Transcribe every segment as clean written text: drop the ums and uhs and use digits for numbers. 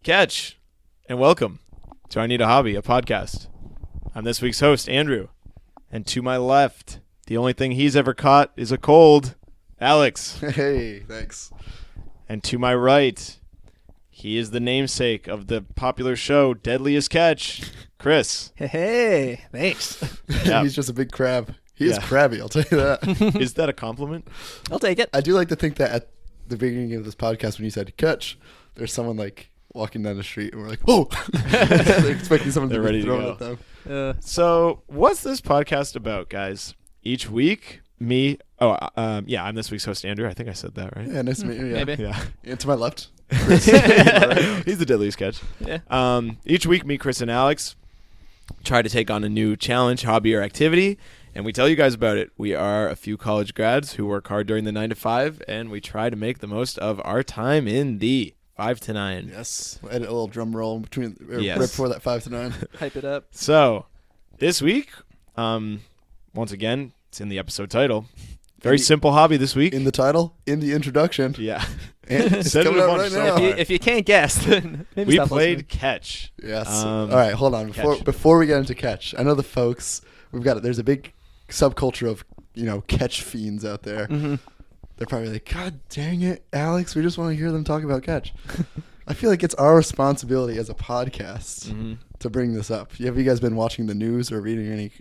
Catch, and welcome to I Need a Hobby, a podcast. I'm this week's host, Andrew, and to my left, the only thing he's ever caught is a cold, Alex. Hey, thanks. And to my right, he is the namesake of the popular show Deadliest Catch, Chris. Hey, thanks. Yeah. He's just a big crab. He is crabby, I'll tell you that. Is that a compliment? I'll take it. I do like to think that at the beginning of this podcast when you said catch, there's someone like walking down the street and we're like, whoa! They're expecting someone They're to ready be to thrown go. at them. So what's this podcast about, guys? Each week, I'm this week's host, Andrew. I think I said that, right? Yeah, nice to meet you. Yeah. Maybe. Yeah. And to my left. He's the Deadliest Catch. Yeah. Each week, me, Chris, and Alex try to take on a new challenge, hobby, or activity, and we tell you guys about it. We are a few college grads who work hard during the 9 to 5, and we try to make the most of our time in the 5 to 9. Yes. We'll edit a little drum roll between Yes. right before that 5 to 9. Hype it up. So, this week, once again, it's in the episode title. Very simple hobby this week. In the title, in the introduction. Yeah. And it's Said it coming a out bunch right so now. far. If you can't guess, then maybe We stop played listening. catch. Yes. Um, All right, hold on. catch. Before we get into catch, I know the folks, there's a big subculture of, catch fiends out there. Mm-hmm. They're probably like, God dang it, Alex, we just want to hear them talk about catch. I feel like it's our responsibility as a podcast Mm-hmm. to bring this up. Have you guys been watching the news or reading any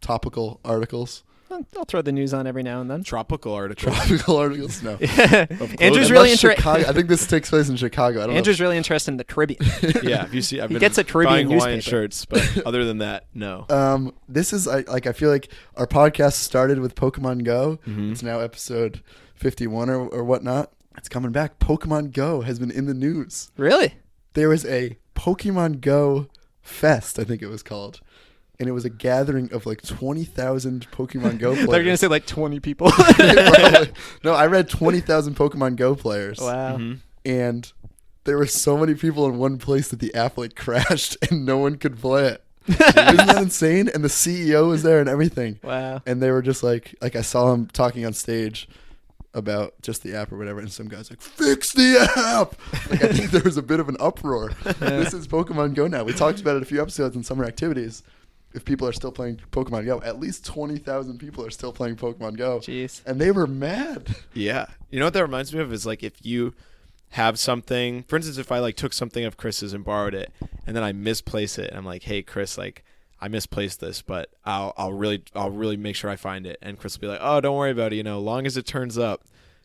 topical articles? I'll throw the news on every now and then. Tropical article. Tropical articles? No. Andrew's really Unless Chicago, I think this takes place in Chicago. I don't Andrew's really interested in the Caribbean. Yeah, if you see, I've He been gets a Caribbean buying Hawaiian newspaper. shirts, but other than that, no. This is I feel like our podcast started with Pokemon Go. Mhm. It's now episode 51 or whatnot. It's coming back. Pokemon Go has been in the news. Really? There was a Pokemon Go Fest, I think it was called. And it was a gathering of like 20,000 Pokemon Go players. They're going to say like 20 people. Probably. No, I read 20,000 Pokemon Go players. Wow. Mhm. And there were so many people in one place that the app like crashed and no one could play it. Isn't that insane? And the CEO was there and everything. Wow. And they were just like I saw him talking on stage about just the app or whatever, and some guy's like, fix the app! Like, I think there was a bit of an uproar. This is Pokemon Go now. We talked about it a few episodes in summer activities. If people are still playing Pokemon Go, at least 20,000 people are still playing Pokemon Go. Jeez. And they were mad. Yeah. You know what that reminds me of is like if you have something, for instance, if I like took something of Chris's and borrowed it and then I misplace it and I'm like, hey Chris, like I misplaced this, but I'll really make sure I find it. And Chris will be like, oh, don't worry about it, long as it turns up.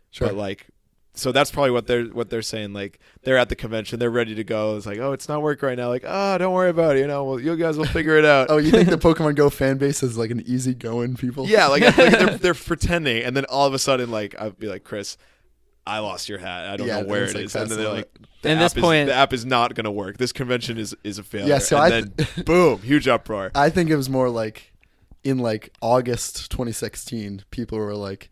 Sure. But like, so that's probably what they're saying. Like they're at the convention, they're ready to go. It's like, oh, it's not working right now. Like, oh, don't worry about it. Well, you guys will figure it out. Oh, you think the Pokemon Go fan base is like an easygoing people? Yeah, like they're pretending, and then all of a sudden, like I'll be like, Chris, I lost your hat. I don't know where it is. And then they're like, the app is not going to work. This convention is a failure. Yeah, so and then boom, huge uproar. I think it was more like in like August 2016, people were like,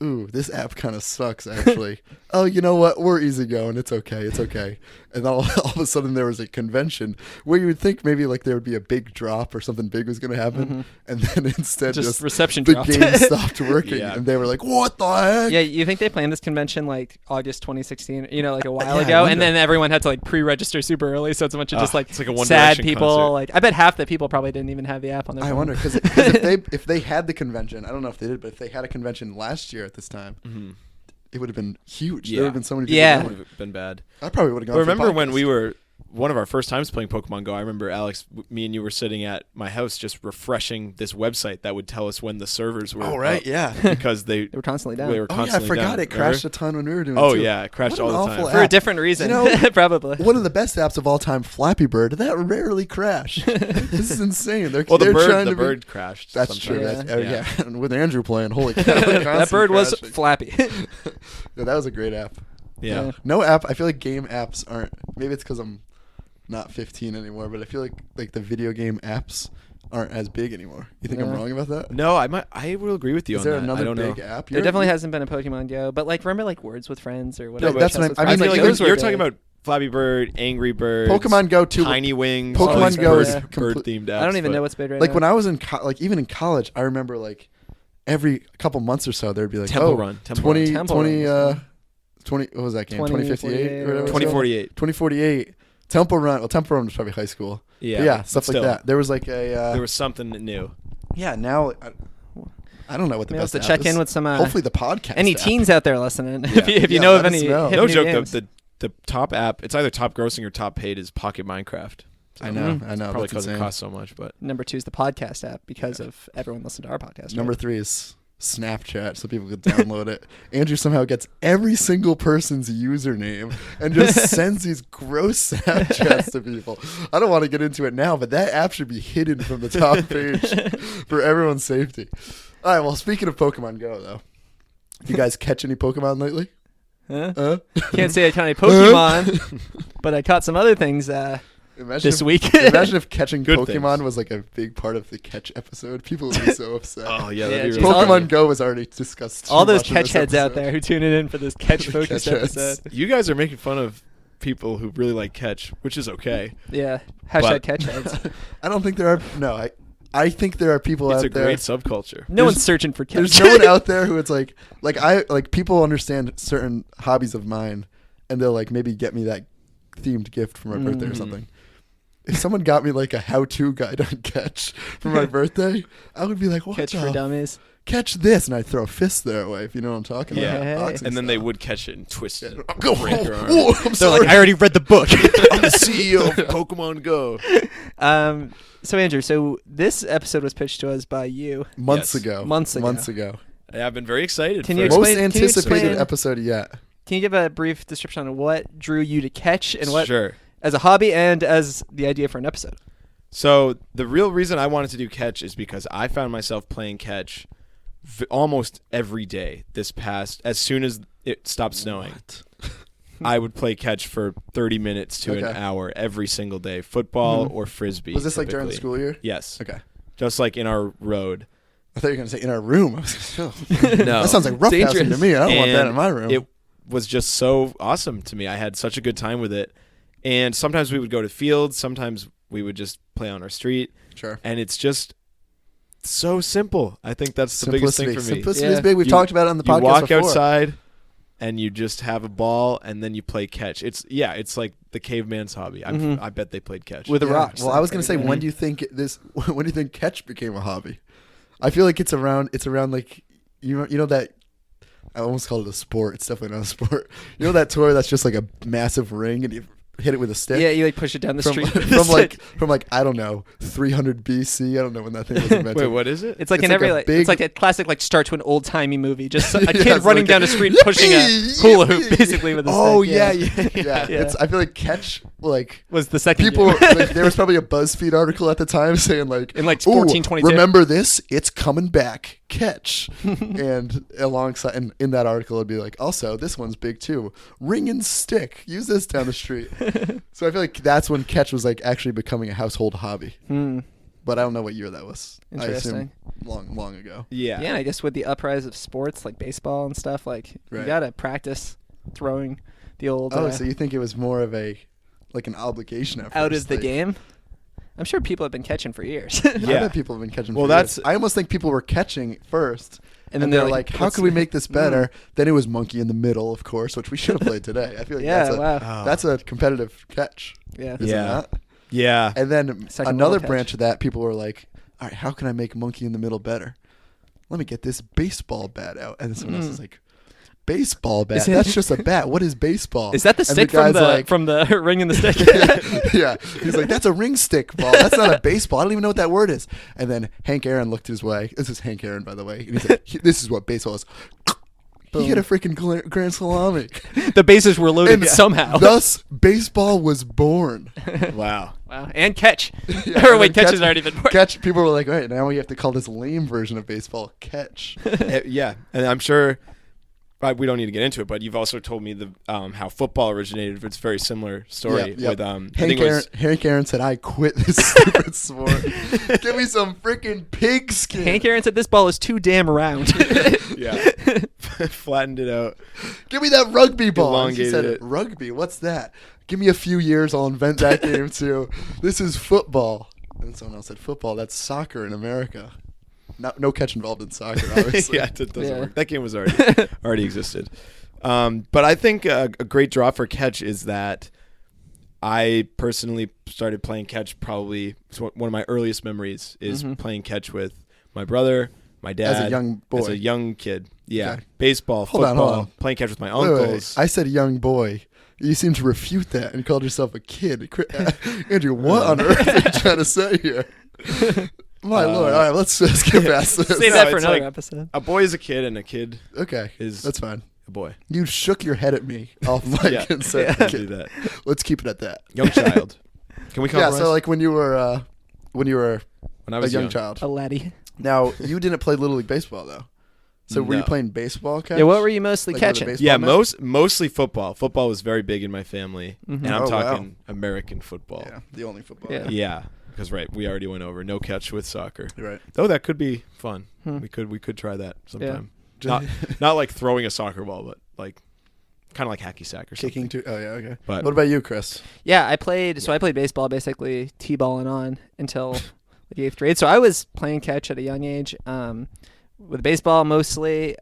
ooh, this app kind of sucks, actually. Oh, you know what? We're easygoing. It's okay. It's okay. And then all of a sudden there was a convention where you would think maybe like there would be a big drop or something big was going to happen. Mm-hmm. And then instead just reception the dropped. game stopped working. Yeah. And they were like, what the heck? Yeah, you think they planned this convention like August 2016, like a while Yeah, I ago, and wonder. then everyone had to like pre-register super early, so it's a bunch of just like it's like a One sad Direction people. concert. Like I bet half the people probably didn't even have the app on their phone. I wonder because if they had the convention, I don't know if they did, but if they had a convention last year at this time, Mhm. it would have been huge. Yeah. There would have been so many people. Yeah. That going. would have been bad. I probably would have gone. But for the remember when podcast. we were one of our first times playing Pokemon Go? I remember Alex, me and you were sitting at my house just refreshing this website that would tell us when the servers were. Oh right, up yeah. because they They were constantly down. they were Oh yeah, I constantly forgot down. it crashed Remember? a ton when we were doing Oh it too. yeah, it crashed What an all the awful time. For a app. different reason, You know, probably. One of the best apps of all time, Flappy Bird. That rarely crashed. This is insane. They're Well, they're trying the to bird crashed. That's true. sometimes. Yeah. Yeah. And with Andrew playing, holy cow! That bird was flappy. Yeah, that was a great app. Yeah. Yeah. No app. I feel like game apps aren't. Maybe it's because I'm not 15 anymore, but I feel like the video game apps aren't as big anymore. You think I'm Yeah. wrong about that? No, I will agree with you Is on there that. another I don't big know. app? There definitely hasn't been a Pokemon Go, but like remember like Words with Friends or whatever. No, but that's what Chess with I Friends? mean, Like, like, those were you're big. talking about Flappy Bird, Angry Bird, Pokemon Go too. Tiny Wings, Pokemon all these Go is bird themed apps. I don't even but- know what's big right Like now. when I was in even in college, I remember like every couple months or so there'd be like Temple Run. 20 Temple 20 Run. 20 what was that game? 2058 or whatever. 2048. 2048. Temple Run. Well, Temple Run was probably high school. Yeah, But yeah, but stuff like still. that. There was like a. There was something new. Yeah, now I don't know what the Maybe best to app check is. in with some Hopefully the podcast. any app. teens out there listening. Yeah. if you Yeah, know of let us any know. hip No new joke. games. The top app. It's either top grossing or top paid is Pocket Minecraft. So I know. Mhm. I know. Probably That's because it insane. costs so much, but Number 2 is the podcast app because of everyone listening to our podcast. Number right? 3 is Snapchat, so people could download it. Andrew somehow gets every single person's username and just sends these gross Snapchats to people. I don't want to get into it now, but that app should be hidden from the top page for everyone's safety. All right, well, speaking of Pokemon Go, though, you guys catch any Pokemon lately? Huh? Can't say I caught any Pokemon, but I caught some other things this week. Imagine if catching Good Pokemon things. was like a big part of the catch episode. People would be so upset. oh yeah, Yeah, that'd be geez, really all- Pokemon Go was already discussed. All too those much in catch this heads out episode. there who tuning in for this catch focused Catch heads. episode. You guys are making fun of people who really like catch, which is okay. Yeah. Hashtag But- catch heads. I don't think there are. No, I think there are people It's out a there. great subculture. No There's- one's searching for catch. There's no one out there who it's like people understand certain hobbies of mine, and they'll like maybe get me that themed gift for my birthday or Mhm. something. If someone got me like a how-to guide on catch for my birthday, I would be like, "What catch the for dummies. catch this?" And I'd throw a fist their way, if you know what I'm talking Yeah. about. Hey. Boxing And then they style. would catch it and twist it. Oh, go break your arm. oh, I'm They're sorry. like, I already read the book. I'm the CEO of Pokemon Go. So Andrew, so this episode was pitched to us by you. months Yes. ago. Months ago. Yeah, I've been very excited. Can for you it. Most explain- can you anticipated explain- episode yet. Can you give a brief description on what drew you to catch and what Sure. as a hobby and as the idea for an episode? So the real reason I wanted to do catch is because I found myself playing catch almost every day as soon as it stopped snowing. I would play catch for 30 minutes to an Okay. hour every single day, football or frisbee. Was this like during the typically. school year? Yes. Okay. Just like in our road. I thought you were going to say in our room. I was like, No. that sounds like roughhousing to Dangerous. me. I don't want that And in my room. It was just so awesome to me. I had such a good time with it. And sometimes we would go to fields. Sometimes we would just play on our street. Sure. And it's just so simple. I think that's the biggest thing for me. Simplicity Yeah. is big. We've You- talked about it on the You podcast walk before. outside and you just have a ball and then you play catch. It's like the caveman's hobby. Mhm. I bet they played catch. With a Yeah. rock. Well, I was going to say, Mhm. when do you think when do you think catch became a hobby? I feel like it's around like you know that I almost call it a sport. It's definitely not a sport. You know that toy that's just like a massive ring and you hit it with a stick. Yeah, you like push it down the from, street. from like I don't know 300 BC. I don't know when that thing was invented. Wait, what is it? It's like It's in like every a like big- it's like a classic like start to an old timey movie. Just a Yeah, kid it's running like down a- a street pushing a Yippee! hula hoop Yippee! basically with a Oh stick. yeah. Yeah. It's I feel like catch like Was the second people year. like, there was probably a BuzzFeed article at the time saying like In, like, "Ooh, 1422. remember this, it's coming back, catch." And alongside and in that article it'd be like, also this one's big too, ring and stick, use this down the street. So I feel like that's when catch was like actually becoming a household hobby, but I don't know what year that was. I assume Interesting. long ago. Yeah. Yeah, I guess with the uprise of sports like baseball and stuff, like you Right. gotta practice throwing the old So you think it was more of a like an obligation at out first, of the like- game. I'm sure people have been catching for years. I Yeah. bet people have been catching. Well, for that's- years. I almost think people were catching first, And and then they're they're like, like, "How "Let's- can we make this better?" Then it was monkey in the middle, of course, which we should have played today. I feel like Yeah, that's a wow. Oh. that's a competitive catch, Yeah. is Yeah. it not? Yeah. And then Second another level catch. branch of that, people were like, "All right, how can I make monkey in the middle better? Let me get this baseball bat out." And then someone else is like, "Baseball bat? Is it- That's just a bat. What is baseball?" Is that the And stick guy's like, from the ring in the stick? yeah. He's like, "That's a ring stick ball. That's not a baseball. I don't even know what that word is." And then Hank Aaron looked his way. This is Hank Aaron, by the way. And he's like, "This is what baseball is." He hit a freaking grand salami. The bases were loaded And somehow. Thus, baseball was born. Wow. Wow. And catch. Yeah, or and wait, then catch has already been born. Catch. People were like, "All right, now we have to call this lame version of baseball catch." Yeah. And I'm sure we don't need to get into it, but you've also told me the how football originated. It's a very similar story Yep. with I think Hank it was Aaron said, "I quit this stupid sport. Give me some freaking pigskin." Hank Aaron said this ball is too damn round. yeah. Flattened it out. Give me that rugby ball. And he Elongated said, it. "Rugby? What's that? Give me a few years. I'll invent that game too. This is football." And someone else said, "Football? That's soccer in America." No catch involved in soccer, obviously. yeah, it doesn't Yeah. work. That game was already existed. But I think a great draw for catch is that I personally started playing catch probably one of my earliest memories is playing catch with my brother, my dad. As a young boy. As a young kid. Yeah. Okay. Baseball, Hold football, on. playing catch with my Wait. uncles. I said young boy. You seem to refute that and called yourself a kid. Andrew, what on earth are you trying to say here? My lord. All right, let's get past this. Save that for it's another like episode. A boy is a kid and a kid Okay, is that's fine. a boy. You shook your head at me off mic Yeah. and said, I'll kid. do that. Let's keep it at that. Young child. Can we Yeah, compromise? so like when you were when I a was young child. A laddie. Now, you didn't play Little League Baseball, though. So were you No. playing baseball catch? Yeah, what were you mostly Like with a catching? baseball Yeah, bat? mostly football. Football was very big in my family, and I'm Oh, wow. talking American football. Yeah, the only football. Yeah. Yeah, because we already went over no catch with soccer. You're right. Though that could be fun. Hmm. We could try that sometime. Yeah. Not like throwing a soccer ball, but like kind of like hacky sack or Kicking something. to. Oh, yeah, okay. But What about you, Chris? Yeah, I played baseball basically T-balling on until the 8th grade. So I was playing catch at a young age, with baseball mostly,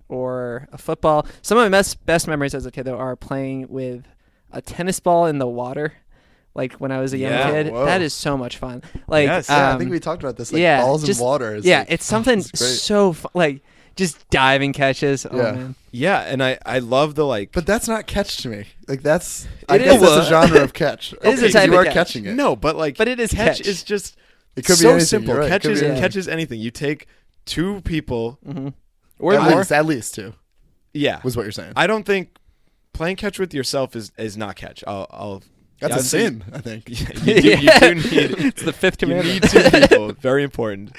or a football. Some of my best memories as a kid though are playing with a tennis ball in the water. Like when I was a young Yeah, kid, whoa. that is so much fun. Like, Yes. Yeah, I think we talked about this. Like yeah, balls just- in water. Is yeah, like, it's something it's great. so fun. Like just diving catches. Oh Yeah. man, yeah, and I love the like. But that's not catch to me. Like that's. I It guess is. that's a genre of catch. It is a Okay, type you of are catch. catching it. no, but like. But it is catch. catch. Is just. It could be so anything. simple. You're right. It could Catches be anything. catches anything. You take two people. or At more. least, at least two Yeah, was what you're saying. I don't think playing catch with yourself is not catch. I'll That's a obviously- sin, I think. You do need. It's the 5th You commandment. need two people. Very important.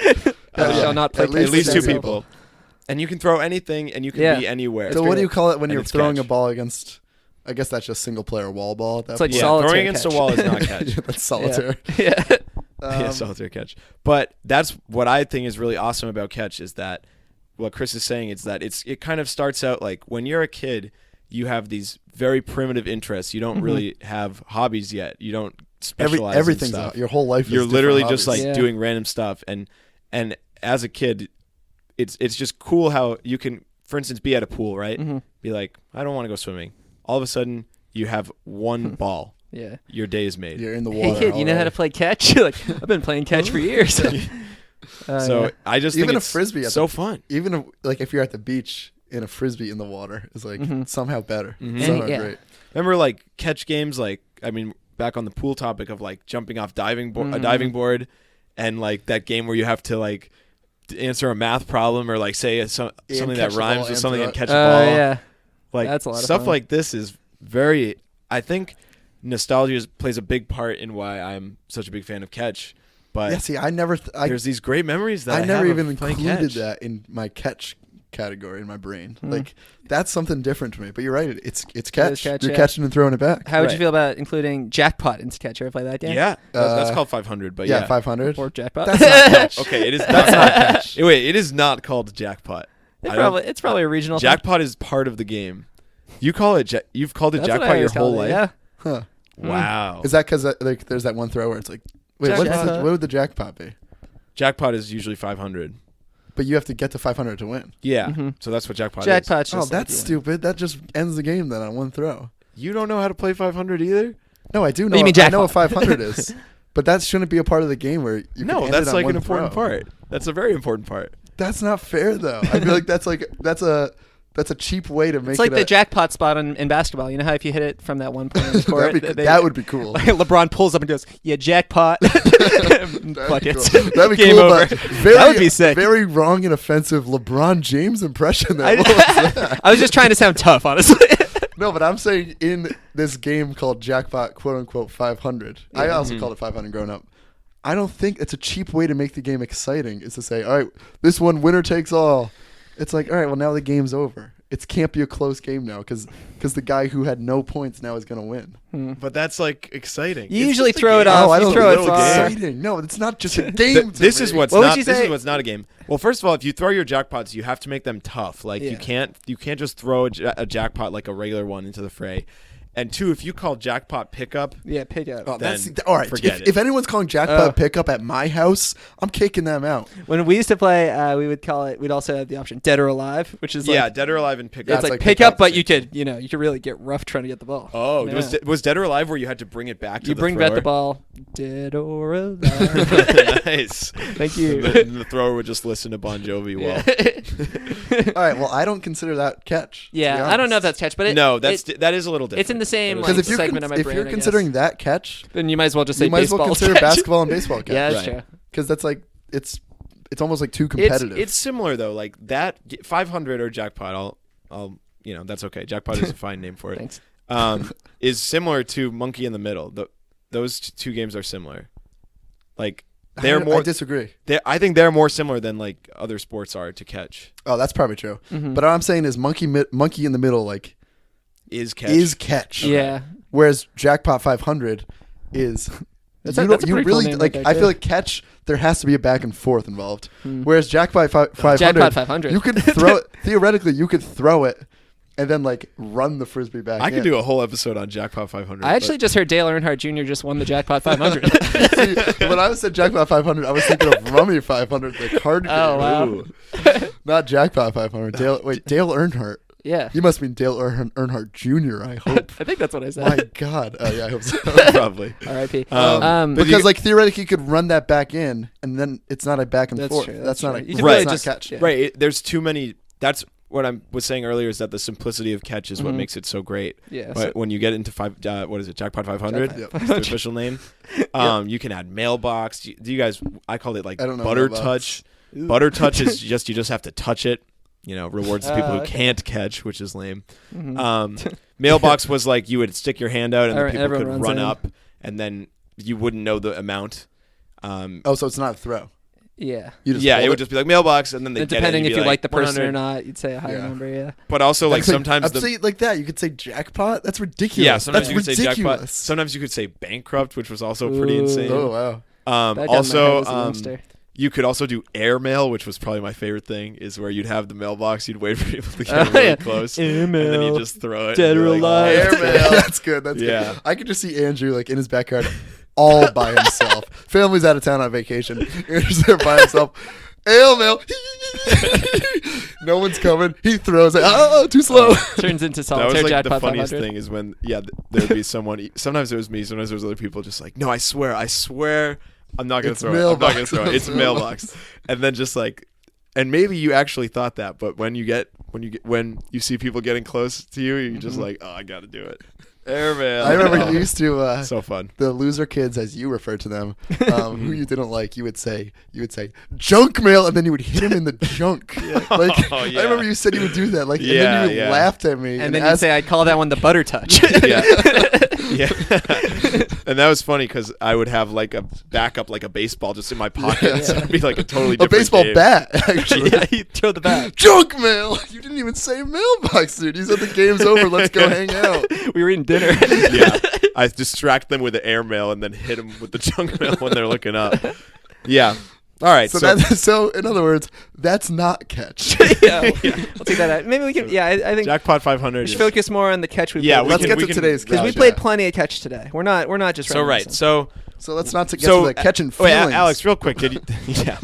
Thou shalt not play At catch At least two with thyself. people. And you can throw anything, and you can Yeah. be anywhere. So what do you call it when And you're it's throwing catch. a ball against? I guess that's just single player wall ball. At that It's like point. Yeah, solitaire throwing against catch. a wall is not catch. Yeah, that's solitaire. Yeah. Yeah, solitaire catch. But that's what I think is really awesome about catch is that what Chris is saying is that it kind of starts out like when you're a kid, you have these very primitive interests. You don't really have hobbies yet. You don't specialize Everything's in stuff. out. Your whole life. You're is literally different just like hobbies. Yeah. doing random stuff, and as a kid, it's just cool how you can, for instance, be at a pool, right? Be like, I don't want to go swimming. All of a sudden, you have one ball. Yeah. Your day is made. You're in the Hey water. kid, you know how to play catch? You're like, I've been playing catch for years. So yeah. I just Even think a it's frisbee at so fun. Even if you're at the beach in a frisbee in the water is like somehow better. Mhm. Somehow Yeah. great. Remember, like catch games, like I mean, back on the pool topic of like jumping off a diving board, and like that game where you have to like answer a math problem or like say something catch that the rhymes ball with and something throw and it. catch a ball. Yeah. Like That's a lot of stuff fun. like this is very. I think nostalgia plays a big part in why I'm such a big fan of catch. But Yeah. See, I never. there's these great memories that I never have even of playing included catch. that in my catch category in my brain. Like that's something different to me. But you're right. It's catch. catch, You're yeah. catching and throwing it back. How would you Right. feel about including jackpot into catch? Ever play that game? Yeah, that's Uh, called 500. But yeah, yeah, 500. Or jackpot? That's not catch. Okay, it is That's not not catch. Wait, it is not called jackpot. It's probably a regional thing. Jackpot is part of the game. You call it. You've called it That's what I jackpot your always whole called it, life. Yeah. Huh. Wow. Is that because like there's that one throw where it's like, wait, Jackpot. what would the jackpot be? Jackpot is usually 500. But you have to get to 500 to win. Yeah. Mhm. So that's what jackpot is. Jackpot's Oh, just that's like, stupid. That just ends the game then on one throw. You don't know how to play 500 either? No, I do know. you mean I know what jackpot. 500 is, but that shouldn't be a part of the game where you. can No, end that's it on like one an important throw. part. That's a very important part. That's not fair though. I feel like that's a cheap way to make It's like it. the jackpot spot in basketball. You know how if you hit it from that one point in the court, that would be cool. like LeBron pulls up and goes, "Yeah, jackpot." That'd be Buckets. cool. That'd be Game cool, over. but very, That would be sick. Very wrong and offensive LeBron James impression there. I, What was that? I was just trying to sound tough, honestly. No, but I'm saying in this game called Jackpot, quote unquote, 500. I also called it 500 growing up. I don't think it's a cheap way to make the game exciting. Is to say, all right, this one winner takes all. It's like, all right, well now the game's over. It can't be a close game now because the guy who had no points now is gonna win. But that's like exciting. You It's usually just a throw it game. off. I you don't throw it think far. it's exciting. No, it's not just a game. to This me. is what's What would not. you This say? is what's not a game. Well, first of all, if you throw your jackpots, you have to make them tough. Like Yeah. you can't just throw a jackpot like a regular one into the fray. And 2, if you call jackpot pickup, Yeah, pick up. Oh, then all right. forget it. If anyone's calling jackpot pickup at my house, I'm kicking them out. When we used to play, we would call it. We'd also have the option dead or alive, which is yeah, like, dead or alive and pickup. it's That's like like pick pick up, up but the you could really get rough trying to get the ball. Oh, Yeah. was dead or alive where you had to bring it back to You the bring thrower? back the ball, dead or alive. Nice. Thank you. The thrower would just listen to Bon Jovi. Well, All right. Well, I don't consider that catch. Yeah, I don't know if that's catch, but no, that is a little different. it's in the same That is like, Because if segment of my if brain. you're I considering guess. that catch, then you might as well just say you might as well baseball consider catch. basketball and baseball catch. Yeah, that's Right. true. Because that's like it's almost like too competitive. It's similar though. Like that 500 or jackpot. I'll that's okay. Jackpot is a fine name for it. Thanks. Is similar to Monkey in the Middle. Those two games are similar. Like they're more. I disagree. I think they're more similar than like other sports are to catch. Oh, that's probably true. Mhm. But all I'm saying is monkey in the middle like Is catch. is catch. Yeah. Whereas jackpot 500 is That's you a don't- pretty you cool really name like. right there, I too. feel like catch. There has to be a back and forth involved. Hmm. Whereas jackpot 500, Jackpot 500. you could throw it. Theoretically, you could throw it and then like run the frisbee back. I in. could do a whole episode on Jackpot 500. I actually just heard Dale Earnhardt Jr. just won the Jackpot 500. See, when I said jackpot 500, I was thinking of Rummy 500, the card game. Oh, wow. Ooh. Not jackpot 500. Dale Earnhardt. Yeah. You must mean Dale Earnhardt Jr. I hope. I think that's what I said. My God. Oh yeah, I hope so. Probably. R.I.P. But Because you- like theoretically, you could run that back in, and then it's not a back and That's forth. true, That's that's not true. a You could really that's not just- catch. yeah. Right. There's too many. That's what I was saying earlier. Is that the simplicity of catch is what Mhm. makes it so great. Yeah. But when you get into what is it? Jackpot 500. Jackpot That's the official name. You can add mailbox. Do you guys? I call it like I don't know butter mailbox. touch. Butter touch is just you just have to touch it. Rewards the people who okay. can't catch, which is lame. Mhm. Mailbox was like you would stick your hand out and the people Everyone could runs run in. up, and then you wouldn't know the amount. Oh, so it's not a throw. Yeah. You just Yeah, hold it would just be like mailbox, and then they And depending get it, if you like the person 100. or not, you'd say a higher Yeah. number. Yeah. But also like That's sometimes I'd say like that. You could say jackpot. That's ridiculous. yeah, sometimes That's you could say jackpot. ridiculous. Sometimes you could say bankrupt, which was also pretty Ooh. insane. Oh wow. That got in my head Also, as a youngster. you could also do airmail, which was probably my favorite thing. Is where you'd have the mailbox, you'd wait for people to get Oh, really yeah. close, and then Airmail. you just throw it. Dead and or you're like, alive. Airmail. That's good. That's Yeah. good. I could just see Andrew like in his backyard, all by himself. Family's out of town on vacation. Andrew's there by himself. Hail mail. No one's coming. He throws it. Oh, too slow. Turns into That solitaire was like the jackpot funniest 500. thing is when there'd be someone. Sometimes it was me. Sometimes there was other people just like, no, I swear, I'm not gonna It's throw it. I'm not gonna mailbox. throw it. It's It's mailbox. And then just like, and maybe you actually thought that, but when you see people getting close to you, you're just like, oh, I gotta do it. Airmail. I remember Oh, you used to so fun. the loser kids, as you refer to them, who you didn't like. You would say junk mail, and then you would hit him in the junk. Like Oh, yeah. I remember you said you would do that. Like Yeah, and then you yeah. laughed at me, And then you'd say, I'd call that one the butter touch. Yeah. Yeah. And that was funny because I would have like a backup, like a baseball, just in my pocket. So it'd be like a totally a different baseball game. bat. Actually, yeah, you throw the bat. junk mail. You didn't even say mailbox, dude. You said the game's over. Let's go hang out. We were eating dinner. Yeah. I distract them with the airmail and then hit them with the junk mail when they're looking up. Yeah. All right. So in other words, that's not catch. yeah, we'll take that out. Maybe we can. Yeah, I think Jackpot 500. we should focus more on the catch we Yeah, played. Let's can- get we to can today's because we catch. played plenty of catch today. We're not just So right. random. So So let's not get to the catching wait, feelings. Alex, real quick. Did you? Yeah.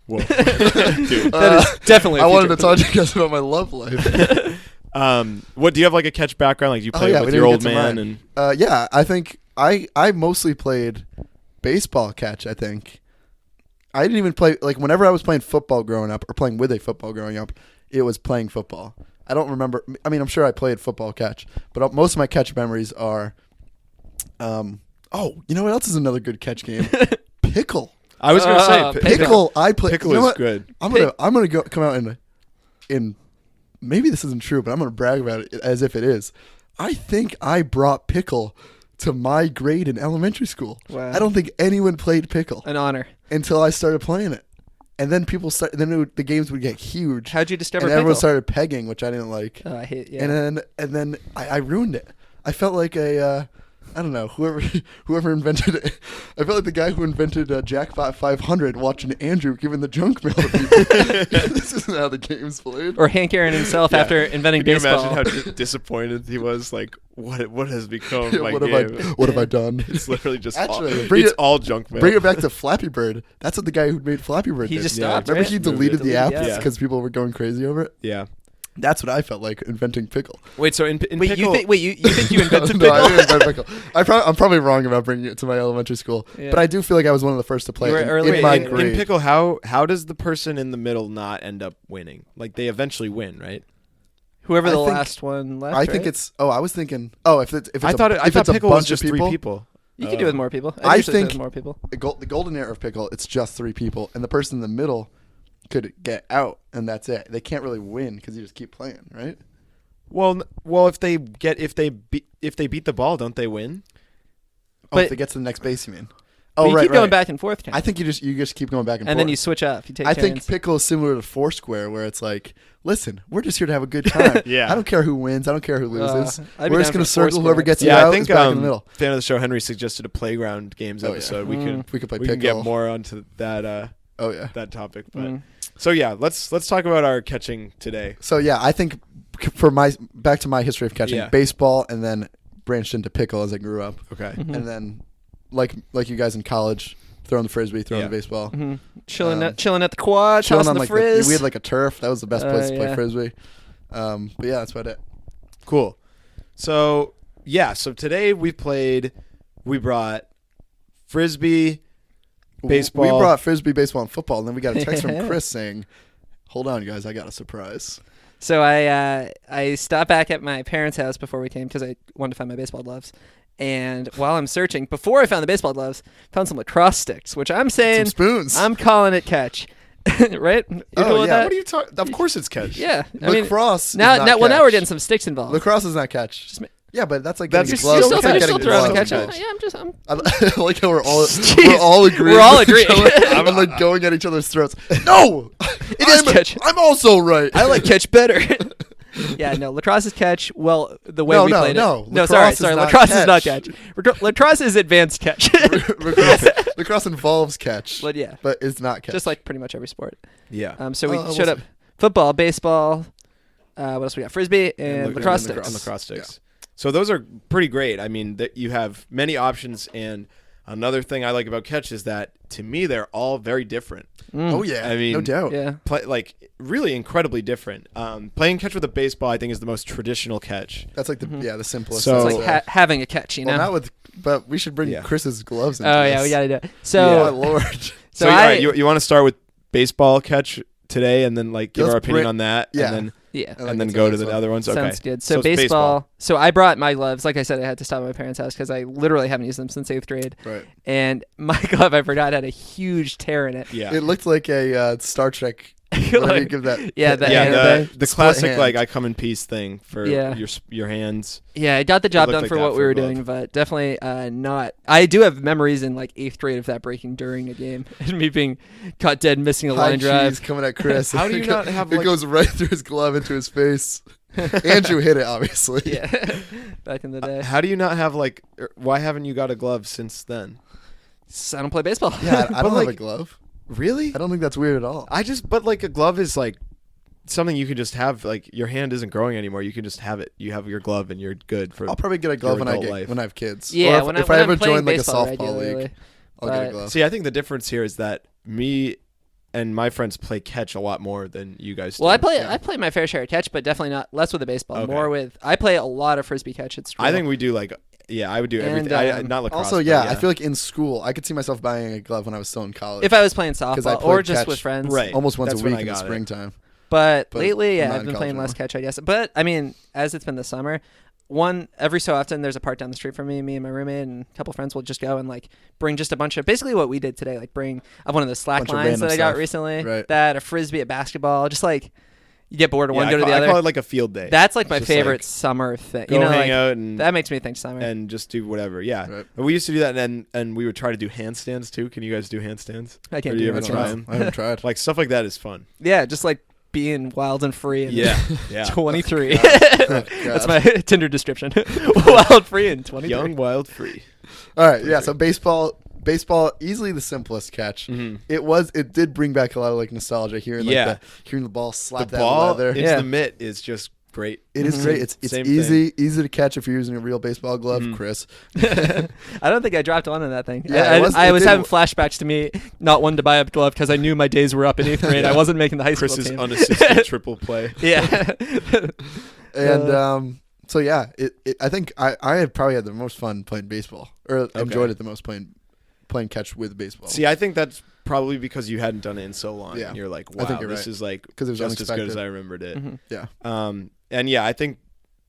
Whoa. Dude. That is definitely. I wanted to talk to you guys about my love life. What do you have like a catch background? Like you play we with didn't your get old to man mine. and Yeah, I think I mostly played baseball catch. I think I didn't even play like whenever I was playing football growing up or playing with a football growing up, it was playing football. I don't remember. I mean, I'm sure I played football catch, but most of my catch memories are. Oh, you know what else is another good catch game? Pickle. I was gonna say Pickle. I play. Pickle you know is what? good. I'm gonna come out in maybe this isn't true, but I'm gonna brag about it as if it is. I think I brought pickle to my grade in elementary school. Wow. I don't think anyone played pickle An honor. until I started playing it, and then the games would get huge, How'd you discover and pickle? everyone started pegging, which I didn't like, Oh, I hate. Yeah. and then I ruined it. I felt like a I don't know, whoever invented it. I feel like the guy who invented Jackpot 500 watching Andrew giving the junk mail to people. This isn't how the game's played. Or Hank Aaron himself after inventing Can you baseball. imagine how disappointed he was? Like, what has become Yeah, my what game? have I done? It's literally just Actually, bring it's it- all junk mail. Bring it back to Flappy Bird. That's what the guy who made Flappy Bird He did. just Yeah. stopped. Remember right? he deleted the app yeah. because people were going crazy over it? Yeah. That's what I felt like inventing Pickle. Wait. So in Wait, Pickle, you think you invented No, I Pickle? didn't invent Pickle. I'm probably wrong about bringing it to my elementary school, Yeah. but I do feel like I was one of the first to play You were it early in my in- grade. in Pickle, how does the person in the middle not end up winning? Like they eventually win, right? Whoever I the think- last one left. I think right? it's. Oh, I was thinking. Oh, if it's. I thought if it's a Pickle was bunch just of 3 people. You can do it with more people. I usually do it think- with more people. The golden era of Pickle, it's just 3 people, and the person in the middle could get out, and that's it. They can't really win because you just keep playing, right? Well, if they beat the ball, don't they win? Oh, But- if they get to the next base, you mean? But Oh, you right, keep going right. back and forth, Ken. I think you just keep going back and forth. and then you switch up. You take I turns. think Pickle is similar to Foursquare, where it's like, listen, we're just here to have a good time. Yeah. I don't care who wins. I don't care who loses. I'd be We're down just gonna for circle Foursquare. whoever gets you Yeah, out I think is back in the middle. fan of the show Henry suggested a playground games Oh, yeah. episode. Mm. We could play we Pickle. can get more onto that Oh yeah. that topic. But Mm. so yeah, let's talk about our catching today. So yeah, I think back to my history of catching, Yeah. baseball, and then branched into pickle as I grew up, Okay. Mhm. and then like you guys in college, throwing the frisbee, throwing Yeah. the baseball, Mhm. Chilling Um, at the quad, chilling tossing on the like frizz. we had like a turf. That was the best place to play yeah. frisbee. But yeah, that's about it. Cool. So yeah, so today we brought frisbee, baseball. We brought frisbee, baseball, and football, and then we got a text from Chris saying, "Hold on, guys, I got a surprise." So I stopped back at my parents' house before we came because I wanted to find my baseball gloves. And while I'm searching, before I found the baseball gloves, found some lacrosse sticks, which I'm saying Some spoons. I'm calling it catch. Right? You're Oh, cool with yeah. that? What are you talking? Of course it's catch. Yeah. I mean, Lacrosse. now is not we're catch. getting some sticks involved. Lacrosse is not catch. Just ma- Yeah, but that's like That's getting still gloves. You're That's like still getting throwing gloves. catch. catch. Yeah, I'm I like how we're all Jeez. agreeing. We're all with each agreeing. other. I'm like going at each other's throats. No, It is catch. I'm also right. I like catch better. Yeah, no, lacrosse is catch. Well, the way No, we no, played no. it. No, Lacrosse sorry. is not Lacrosse is not catch. catch. Lacrosse is advanced catch. lacrosse involves catch, But yeah, but it's not catch. just like pretty much every sport. Yeah. So we we'll showed up see. football, baseball. What else we got? Frisbee and lac- lacrosse and sticks. And lacrosse sticks. So those are pretty great. I mean, that you have many options, and another thing I like about catch is that to me they're all very different. Oh yeah, I mean, no doubt. Yeah. Like really incredibly different. Playing catch with a baseball, I think, is the most traditional catch. That's like the simplest. So- It's That's like it. having a catch, you well, know. not with, but we should bring Yeah. Chris's gloves. Into Oh yeah, this. we gotta do it. Oh So Yeah. Lord. So, all right, you want to start with baseball catch today, and then like give Let's our opinion bring- on that, yeah. and then yeah. I like and then that go to sounds the fun. other ones. Okay, Sounds good. So it's baseball. So I brought my gloves. Like I said, I had to stop at my parents' house because I literally haven't used them since 8th grade. Right. And my glove, I forgot, had a huge tear in it. Yeah, It looked like a Star Trek. What do you Like- give that? yeah, the yeah, hand the Split classic hand. like I come in peace thing for Yeah. your hands. Yeah, I got the job looked done like for that what for we a were glove. doing, but definitely not. I do have memories in like 8th grade of that breaking during a game and me being caught dead missing a High line drive. cheese coming at Chris. How do you not have, It like- goes right through his glove into his face. Andrew hit it, obviously. Yeah, back in the day. How do you not have like? Why haven't you got a glove since then? I don't play baseball. Yeah, I don't have a like- glove. Really? I don't think that's weird at all. But like a glove is like something you can just have. Like your hand isn't growing anymore. You can just have it. You have your glove, and you're good for. I'll probably get a glove your when adult life. when I have kids. Yeah, or when if I'm I ever playing join like a baseball softball regularly. league, I'll get a But- glove. See, I think the difference here is that me and my friends play catch a lot more than you guys do. Well, Yeah. I play my fair share of catch, but definitely not less with the baseball. Okay. More with I play a lot of frisbee catch. It's I think we do like. Yeah, I would do And, everything. Not lacrosse. Also, but yeah, I feel like in school, I could see myself buying a glove when I was still in college. if I was playing 'Cause I softball played or just catch. with friends. Right. almost once That's a when week I in the got it. springtime. But But lately, I'm yeah, not I've in been college playing less anymore. catch, I guess. But I mean, as it's been the summer, every so often there's a park down the street from me. Me and my roommate and a couple friends will just go and like bring just a bunch of basically what we did today. Like bring one of the slack Bunch of lines that random I got stuff. recently. Right. That a frisbee, a basketball, just like you get bored of one, I go to call, the I other. call it like a field day. That's like my Just favorite like, summer thing. Go You know, hang like, out and that makes me think summer. and just do whatever. Yeah, Right. we used to do that, and we would try to do handstands too. Can you guys do handstands? I can't Or do you ever handstands. try 'em? I haven't tried. Like stuff like that is fun. Yeah, just like being wild and free. And Yeah. Yeah. 23. God. That's my Tinder description. Wild, free, and 23. Young, wild, free. All right, yeah. So baseball, easily the simplest catch. Mhm. It did bring back a lot of like nostalgia hearing Yeah. hearing the ball slap The that ball leather. into Yeah. the mitt is just great. It is great. It's Same easy to catch if you're using a real baseball glove, Chris. I don't think I dropped one in that thing. Yeah, I it was did- having flashbacks to me not wanting to buy a glove because I knew my days were up in 8th grade. I wasn't making the high school Chris's team. unassisted triple play. Yeah. And so yeah, I think I had probably had the most fun playing baseball, or enjoyed it the most playing catch with baseball. See, I think that's probably because you hadn't done it in so long. Yeah. And you're like, I wow, think you're this right. is like 'Cause it was just as good as unexpected. I remembered it. Mhm. Yeah. And yeah, I think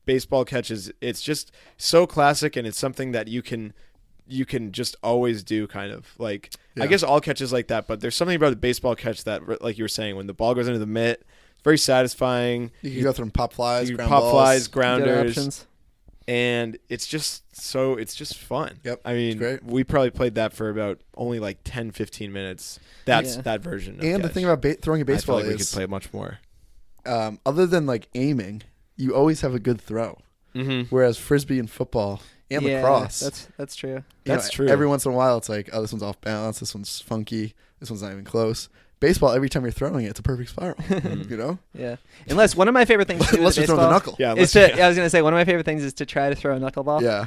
baseball catches, it's just so classic, and it's something that you can just always do, kind of like. Yeah. I guess all catches like that, but there's something about the baseball catch that, like you were saying, when the ball goes into the mitt, it's very satisfying. You can go through pop flies, You ground pop balls. flies, Good grounders, options. and it's just fun. Yep, I mean, great. we probably played that for about only like 10-15 minutes. That's Yeah. that version of And the catch. thing about throwing a I feel baseball like we could is, play much more. other than like aiming, you always have a good throw. Mm-hmm. Whereas frisbee and football and Yeah, lacrosse, That's true. you know, That's true. Every once in a while, it's like, oh, this one's off balance. This one's funky. This one's not even close. Baseball, every time you're throwing it, it's a perfect spiral. You know, Yeah. Unless one of my favorite things to do unless with you're throwing the baseball knuckle. Yeah, is unless to, I was going to say, one of my favorite things is to try to throw a knuckleball. Yeah,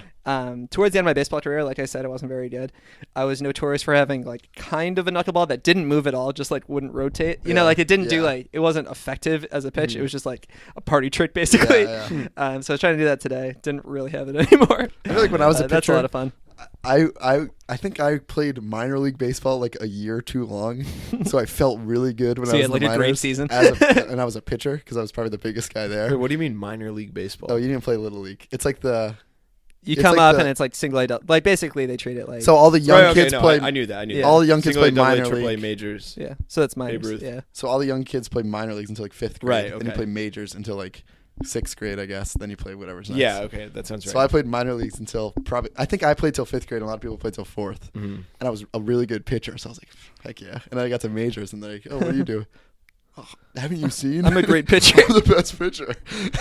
Towards the end of my baseball career, like I said, it wasn't very good. I was notorious for having like kind of a knuckleball that didn't move at all, just like wouldn't rotate. You know, Yeah. like it didn't do Yeah. like, it wasn't effective as a pitch. It was just like a party trick basically. Yeah, So I was trying to do that today. Didn't really have it anymore. I feel like when I was a That's a pitcher, lot of fun. I think I played minor league baseball like a year too long, so I felt really good when So I you was had, in the like, a great minors season. and I was a pitcher because I was probably the biggest guy Wait, there. what do you mean minor league baseball? Oh, you didn't play little league. It's like You It's come like up the- and it's like single A, like basically they treat it like so all the young Right, okay, kids no, play. I knew that. I knew Yeah. that. All the young kids Single A, play double A, minor triple A league. majors. yeah. So that's Babe minors. Ruth. Yeah. So all the young kids play minor leagues until like 5th grade. Right, Then you okay. play majors until like 6th grade, I guess. Then you play whatever's next. Yeah, okay, that sounds right. So I played minor leagues until I think I played till 5th grade. And a lot of people played till 4th. Mhm. And I was a really good pitcher, so I was like, heck yeah. And then I got to majors, and they're like, oh, what do you do? Oh, haven't you seen? I'm a great pitcher. I'm the best pitcher.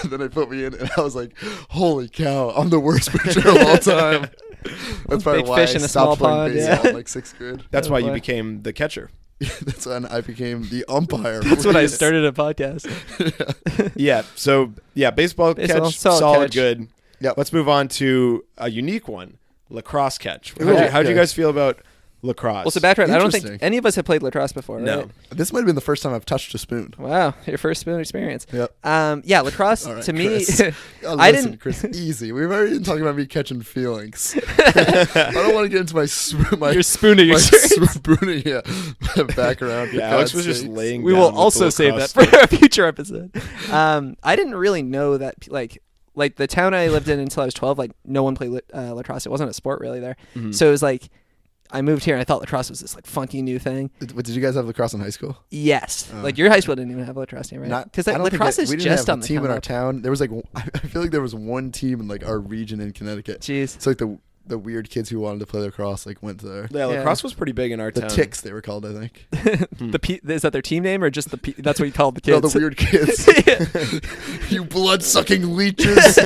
And then they put me in, and I was like, holy cow, I'm the worst pitcher of all time. That's probably Big why fish I in a stopped small playing pond, baseball yeah. in like 6th grade. That's Oh, why you boy. became the catcher. That's when I became the umpire. That's when I Please. started a podcast. Yeah. So yeah, baseball Baseball, catch, solid solid, catch. good. Yep. Let's move on to a unique one, lacrosse catch. Ooh, How'd you okay. guys feel about lacrosse? Well, so background, I don't think Interesting. any of us have played lacrosse before, No. right? This might have been the first time I've touched a spoon. Wow, your first spoon experience. Yep. Yeah, lacrosse All right, to me. Chris. Oh, I listen, didn't- Chris, easy. We've already been talking about me catching feelings. I don't want to get into my Your spooning my experience. spooning background. Yeah, for Alex God's was just sakes. laying. We down will with the also save that lacrosse for a future episode. I didn't really know that like the town I lived in until I was 12. Like no one played lacrosse. It wasn't a sport really there. Mhm. So it was like I moved here and I thought lacrosse was this like funky new thing. Did you guys have lacrosse in high school? Yes, Oh. like your high school didn't even have a lacrosse team, right? Not Because I don't think lacrosse that- is we didn't just have on a the team come in our up. town. There was like I feel like there was one team in like our region in Connecticut. Jeez. It's like the weird kids who wanted to play lacrosse like went there. Yeah, Yeah. lacrosse was pretty big in our The town. Ticks they were called, I think. Is that their team name or just that's what you call the No, kids? the weird kids. You blood sucking leeches.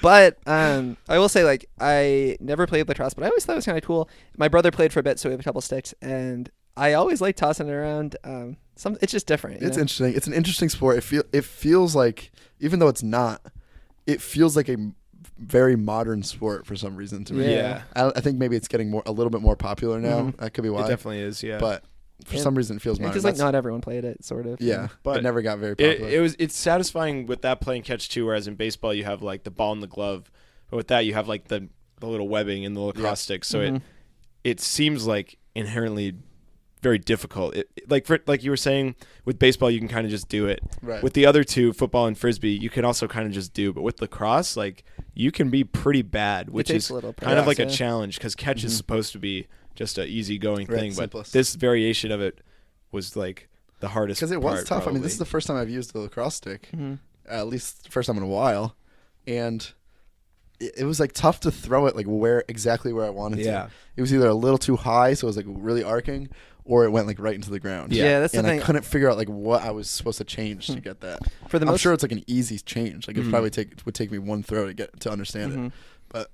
But I will say, like, I never played lacrosse, but I always thought it was kind of cool. My brother played for a bit, so we have a couple sticks, and I always like tossing it around. It's just different. you It's know? interesting. It's an interesting sport. It feels like, even though it's not, it feels like a very modern sport for some reason to me. Yeah, I think maybe it's getting a little bit more popular now. Mhm. That could be it why. definitely is. Yeah, But for Yeah. some reason, it feels modern. Because like That's- not everyone played it, sort of. yeah, But it never got very popular. it's satisfying with that playing catch too. Whereas in baseball, you have like the ball and the glove, but with that, you have like the little webbing in the lacrosse Yeah. stick. So Mhm. it seems like inherently very difficult. Like you were saying, with baseball, you can kind of just do it. Right. With the other two, football and frisbee, you can also kind of just do. But with lacrosse, like you can be pretty bad, which takes is a little kind of like a practice, yeah. challenge because catch is Mhm. supposed to be just a easygoing Right, thing. But simplest. this variation of it was like the hardest Because it was part, tough. I mean, this is the probably. first time I've used the lacrosse stick, Mhm. at least the first time in a while, and it was like tough to throw it like exactly where I wanted Yeah. to. It was either a little too high, so it was like really arcing, or it went like right into the ground. Yeah, that's the and thing. I couldn't figure out like what I was supposed to change to get that. For the I'm most sure it's like an easy change. Like it probably would take me one throw to understand it. But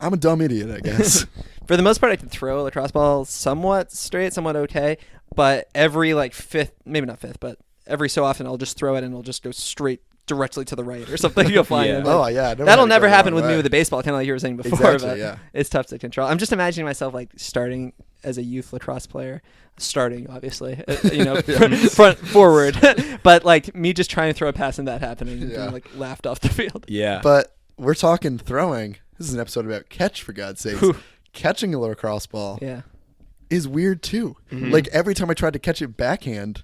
I'm a dumb idiot, I guess. For the most part, I can throw a lacrosse ball somewhat straight, somewhat okay. But every like fifth, maybe not fifth, but every so often I'll just throw it and it'll just go straight directly to the right or something. You'll find it. Oh yeah, that'll never happen with me with the baseball, kind of like you were saying before. Exactly, but yeah. It's tough to control. I'm just imagining myself like starting as a youth lacrosse player, starting obviously, front forward, but like me just trying to throw a pass and that happening and being like laughed off the field. Yeah, but we're talking throwing. This is an episode about catch, for God's sakes. Catching a lacrosse ball is weird too. Like every time I tried to catch it backhand,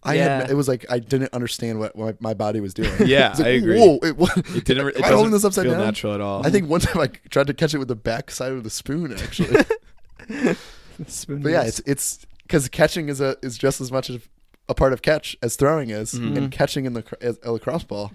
it was like I didn't understand what my body was doing. Yeah, like, I agree. Whoa, it didn't. It am I holding this doesn't upside feel down? natural at all. I think one time I tried to catch it with the back side of the spoon, actually. But yeah, it's because catching is just as much a part of catch as throwing is, and catching in a lacrosse ball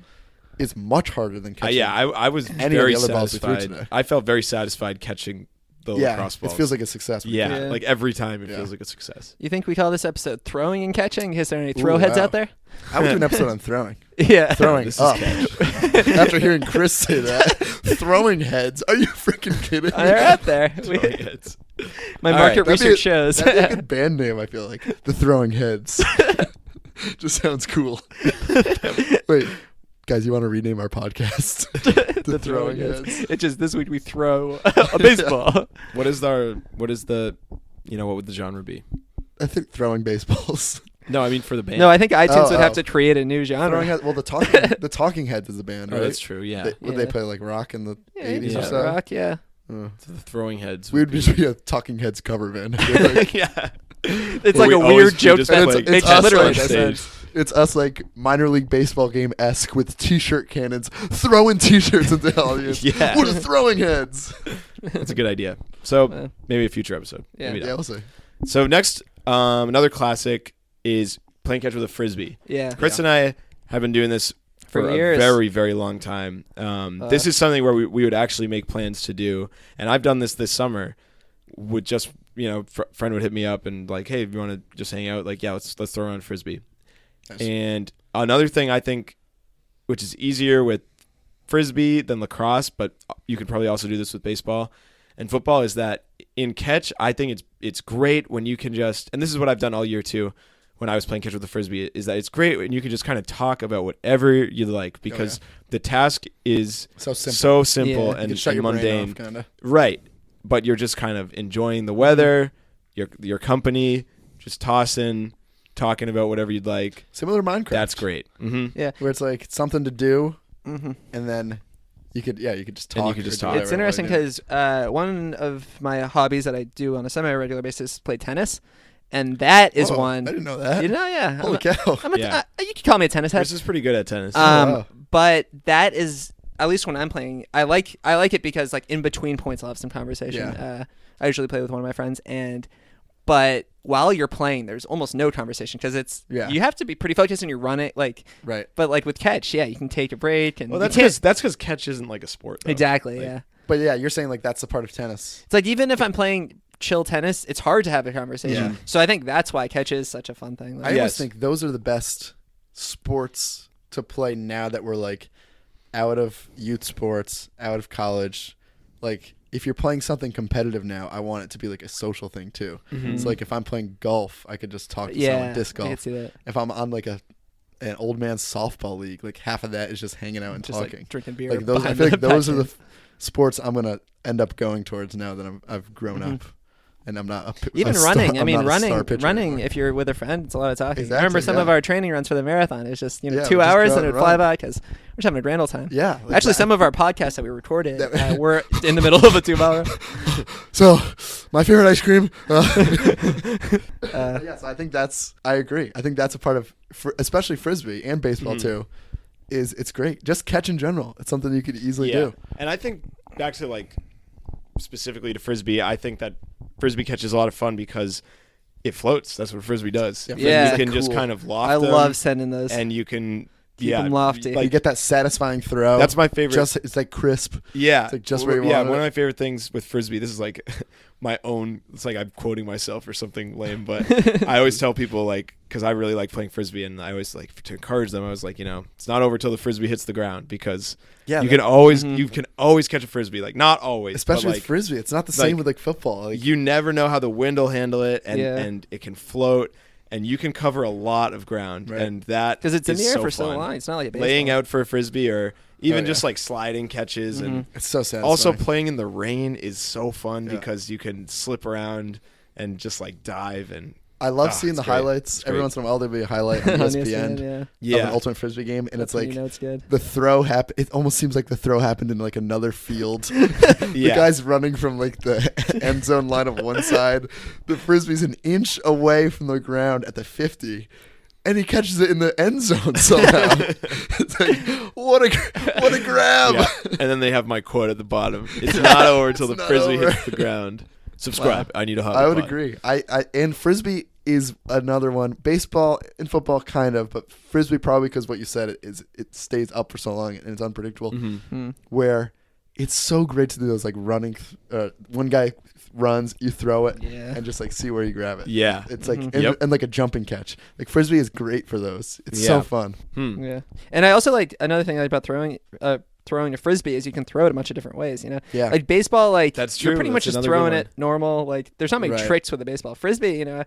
is much harder than catching. I was any very of the other balls we threw satisfied. today. I felt very satisfied catching the lacrosse balls. It feels like a success. Yeah, like every time it feels like a success. You think we call this episode throwing and catching? Is there any throw heads out there? I would do an episode on throwing. Yeah. Throwing This up. is catch. After hearing Chris say that. Throwing heads. Are you freaking kidding? They're out there. Throwing heads. My All market right, research shows. That'd be a good band name, I feel like. The Throwing Heads. Just sounds cool. Wait, guys, you want to rename our podcast? the Throwing Heads. It's just this week we throw a baseball. What would the genre be? I think throwing baseballs. No, I mean for the band. No, I think iTunes would have oh. to create a new genre. Throwing heads, well, the Talking Heads is a band, Oh, right? that's true. Yeah. Would they play like rock in the 80s or yeah. so? Rock, yeah. So the Throwing Heads. We would just be a Talking Heads cover band. I feel like. Yeah. It's Well, like a we weird joke just that play- makes us literally on no stage. sense. It's us like minor league baseball game-esque with t-shirt cannons throwing t-shirts at the audience. Yeah. What are Throwing Heads? That's a good idea. So maybe a future episode. Yeah. Maybe Yeah, not. we'll see. So next, another classic is playing catch with a frisbee. Yeah. Chris and I have been doing this for a years. very, very long time. This is something where we would actually make plans to do, and I've done this summer. Would just friend would hit me up and like, hey, if you want to just hang out, like, yeah, let's throw around frisbee. Nice. And another thing I think, which is easier with frisbee than lacrosse, but you could probably also do this with baseball and football, is that in catch, I think it's great when you can just, and this is what I've done all year too, when I was playing catch with the frisbee, is that it's great when you can just kind of talk about whatever you like, because the task is So simple. so simple Yeah. You and, can shut and your brain mundane. off, kinda. Right. But you're just kind of enjoying the weather, your company, just tossing, talking about whatever you'd like. Similar to Minecraft. That's great. Mm-hmm. Yeah. Where it's like something to do, Mm-hmm. and then you could just talk. And you could just or do talk. It's whatever interesting you wanna because one of my hobbies that I do on a semi-regular basis is play tennis, and that do. is Whoa, one. I didn't know that. You know, yeah. Holy cow. Yeah. You could call me a tennis head. Chris is pretty good at tennis. wow. But that is, at least when I'm playing, I like it because like in between points I'll have some conversation. Yeah. I usually play with one of my friends, but while you're playing, there's almost no conversation because you have to be pretty focused and you're running like. Right. But like with catch, you can take a break and Well, you that's can't- because catch isn't like a sport. Though. exactly Like, yeah. But yeah, you're saying like that's the part of tennis. It's like even if I'm playing chill tennis, it's hard to have a conversation. Yeah. So I think that's why catch is such a fun thing. I Like, always Yes. think those are the best sports to play now that we're like out of youth sports, out of college. Like if you're playing something competitive now, I want it to be like a social thing too. Mm-hmm. So like if I'm playing golf, I could just talk to someone disc I golf. can see that. If I'm on like an old man's softball league, like half of that is just hanging out and Just talking. like drinking beer. Like those, I behind feel like the those are the backhand. sports I'm gonna end up going towards now that I've grown up, and I'm not Even a running. star, I mean, I'm not a star pitcher running. anymore. If you're with a friend, it's a lot of talking. I Exactly, remember some yeah. of our training runs for the marathon. It's just Yeah, 2 we just hours go and out it'd and fly run. by because we're just having a grand old time. Yeah, like Actually, that. some of our podcasts that we recorded That- were in the middle of a 2 hour. So, my favorite ice cream. Yes, I think I agree. I think that's a part of, especially frisbee and baseball too. It's great. Just catch in general. It's something you could easily do. And I think back to like specifically to frisbee, I think that frisbee catch is a lot of fun because it floats. That's what frisbee does. Yeah, Yeah. You can just cool. kind of loft I them, love sending those. and you can Keep them lofty. You get that satisfying throw. That's my favorite. It's like crisp. Yeah, It's like just where you yeah, want one it. of my favorite things with frisbee. This is like my own. It's like I'm quoting myself or something lame, but I always tell people like because I really like playing frisbee, and I always like to encourage them. I was like, it's not over till the frisbee hits the ground because you can always catch a frisbee. Like not always, especially but, with frisbee. It's not the same with like football. Like, you never know how the wind will handle it, and it can float. And you can cover a lot of ground, and that because it's in the air so for so fun. long. It's not like a baseball. Laying out for a frisbee, or even just like sliding catches, and it's so satisfying. also playing in the rain is so fun because you can slip around and just like dive. And I love seeing the great. highlights. Every once in a while there'll be a highlight on ESPN, of an ultimate frisbee game, and it's like it's good. the throw happened. It almost seems like the throw happened in like another field. The guy's running from like the end zone line of one side. The frisbee's an inch away from the ground at the 50. And he catches it in the end zone somehow. It's like, what a grab! Yeah. And then they have my quote at the bottom. It's not over until the frisbee hits the ground. Subscribe. Wow. I need a hug. I would agree. And frisbee is another one. Baseball and football kind of, but frisbee probably because what you said it stays up for so long and it's unpredictable. Where it's so great to do those like running. One guy runs, you throw it, and just like see where you grab it. Yeah, it's like and like a jumping catch. Like frisbee is great for those. It's so fun. Yeah, and I also like another thing about throwing a frisbee is you can throw it a bunch of different ways. Like baseball, like that's true. You're pretty much just throwing it normal. Like there's not many tricks with a baseball. Frisbee, when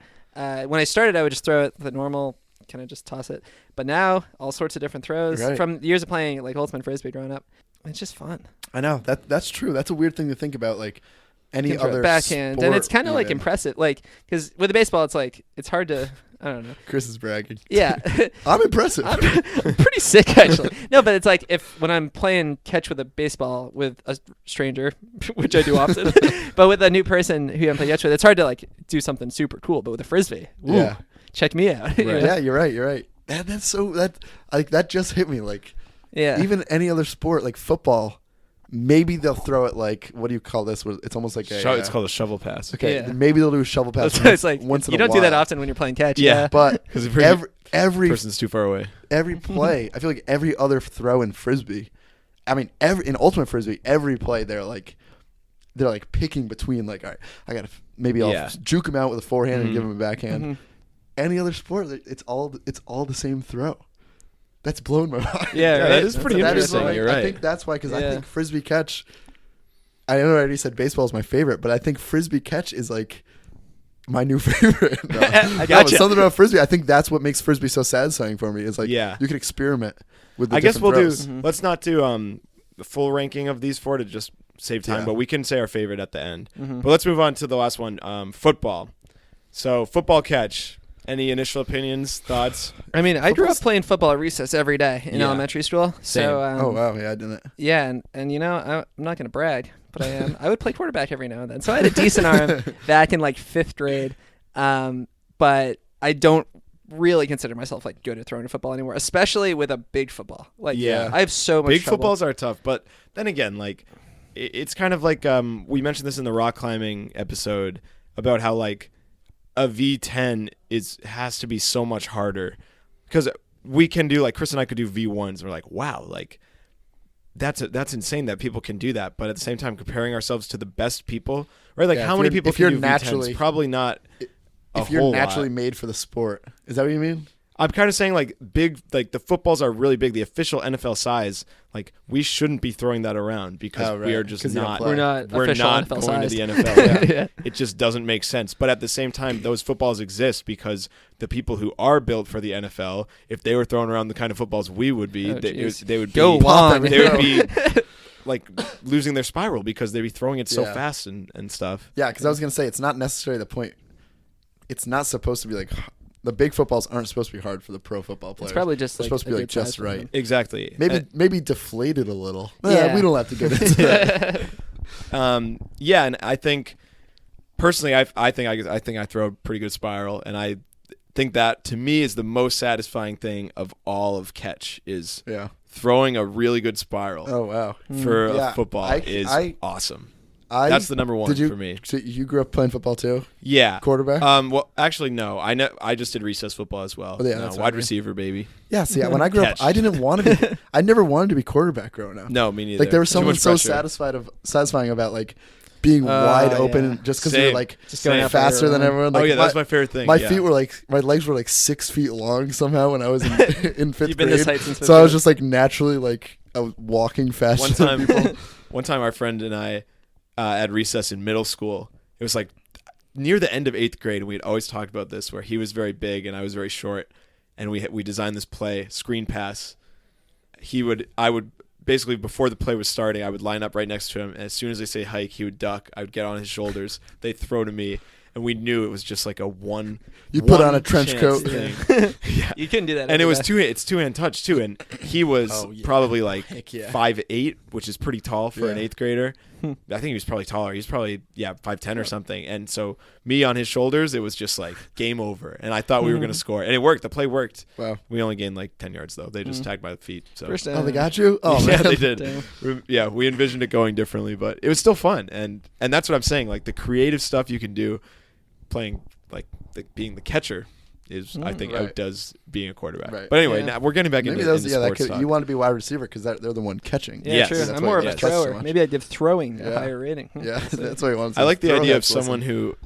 I started, I would just throw it the normal, kind of just toss it. But now all sorts of different throws from years of playing like ultimate frisbee growing up. It's just fun. I know that's true. That's a weird thing to think about. Like any other backhand, sport, and it's kind of like impressive. Like because with the baseball, it's like it's hard to. I don't know. Chris is bragging. Yeah, I'm impressive. I'm pretty sick actually. No, but it's like when I'm playing catch with a baseball with a stranger, which I do often, but with a new person who I'm playing catch with, it's hard to like do something super cool. But with a frisbee, check me out. Right. Yeah, you're right. That's so that just hit me. Like, even any other sport like football. Maybe they'll throw it like, what do you call this? It's almost like it's called a shovel pass. Okay, maybe they'll do a shovel pass. It's like once in you a don't while. do that often when you're playing catch. Yeah, but because every person's too far away. Every play, I feel like every other throw in frisbee, I mean, in ultimate frisbee, every play they're like picking between like, all right, I gotta I'll juke him out with a forehand and give him a backhand. Any other sport, it's all the same throw. That's blown my mind. Yeah, right? That is pretty interesting. You're right. I think that's why, because I think frisbee catch. I know I already said baseball is my favorite, but I think frisbee catch is like my new favorite. I gotcha. Something about frisbee. I think that's what makes frisbee so satisfying for me. Is like you can experiment with. The throws. Let's not do the full ranking of these four to just save time, but we can say our favorite at the end. But let's move on to the last one, football. So football catch. Any initial opinions, thoughts? I mean, I grew up playing football at recess every day in elementary school. Same. So, oh wow, yeah, I did that. Yeah, and I'm not going to brag, but I am. I would play quarterback every now and then. So I had a decent arm back in like 5th grade, but I don't really consider myself like good at throwing a football anymore, especially with a big football. Like, I have so much big trouble. Footballs are tough, but then again, like it's kind of like we mentioned this in the rock climbing episode about how like a V10 has to be so much harder because we can do like Chris and I could do V1s. We're like, wow, like that's insane that people can do that. But at the same time, comparing ourselves to the best people, right? Like how many people can do V10s? Probably not. If you're naturally made for the sport, is that what you mean? I'm kind of saying like big, like the footballs are really big. The official NFL size, like we shouldn't be throwing that around because we are just not. We're not going NFL to size. the NFL. It just doesn't make sense. But at the same time, those footballs exist because the people who are built for the NFL, if they were throwing around the kind of footballs we would be, they would go be, on. They would be like losing their spiral because they'd be throwing it so fast and stuff. Yeah, because I was gonna say it's not necessarily the point. It's not supposed to be like. The big footballs aren't supposed to be hard for the pro football players. It's probably just they're supposed to be like just right. Exactly. Maybe deflated a little. We don't have to get into that. And I think personally, I think I throw a pretty good spiral, and I think that to me is the most satisfying thing of all of catch is throwing a really good spiral. Oh wow! For a football is awesome. That's the number one for me. So you grew up playing football too? Yeah. Quarterback? Well, actually, no. I just did recess football as well. Oh, yeah, that's wide receiver, baby. Yeah. See, when I grew up, I didn't want to be. I never wanted to be quarterback growing up. No, me neither. Like there was something so satisfying about like being wide yeah. open just because we were Same. like Just going out for faster a than run. everyone. Oh Like, yeah, that's my favorite thing. my yeah. feet were like, my legs were like 6 feet long somehow when I was in fifth You've been grade. this height since fifth So I was grade. just like naturally like I was walking faster One than time, people. one time, our friend and I at recess in middle school. It was like near the end of 8th grade, and we had always talked about this, where he was very big and I was very short, and we designed this play, screen pass. I would basically, before the play was starting, I would line up right next to him, and as soon as they say hike, he would duck. I would get on his shoulders. They'd throw to me, and we knew it was just like a one. You put on a one trench chance coat. thing. Yeah. You couldn't do that. And it every was day. it's 2-hand touch too, and he was Oh, yeah. probably like Heck yeah. 5'8", which is pretty tall for an Yeah. 8th grader. Hmm. I think he was probably taller. He's probably 5'10" or something. And so me on his shoulders, it was just like game over. And I thought we were gonna score, and it worked. The play worked. Wow. We only gained like 10 yards though. They just tagged my feet. So First Oh, they got you? Oh, yeah, man. they did. Damn. We envisioned it going differently, but it was still fun. And that's what I'm saying. Like the creative stuff you can do, playing like being the catcher. Is I think Right. outdoes being a quarterback. Right. But anyway, Yeah. now we're getting back Maybe into, those, into yeah, that sports could, talk. you want to be wide receiver because they're the one catching. Yeah, Yes. true. That's I'm why more he of a catches so thrower. much. Maybe I'd give throwing a Yeah. higher rating. Yeah, that's what he wants. I like the Throw idea of that's someone listen. who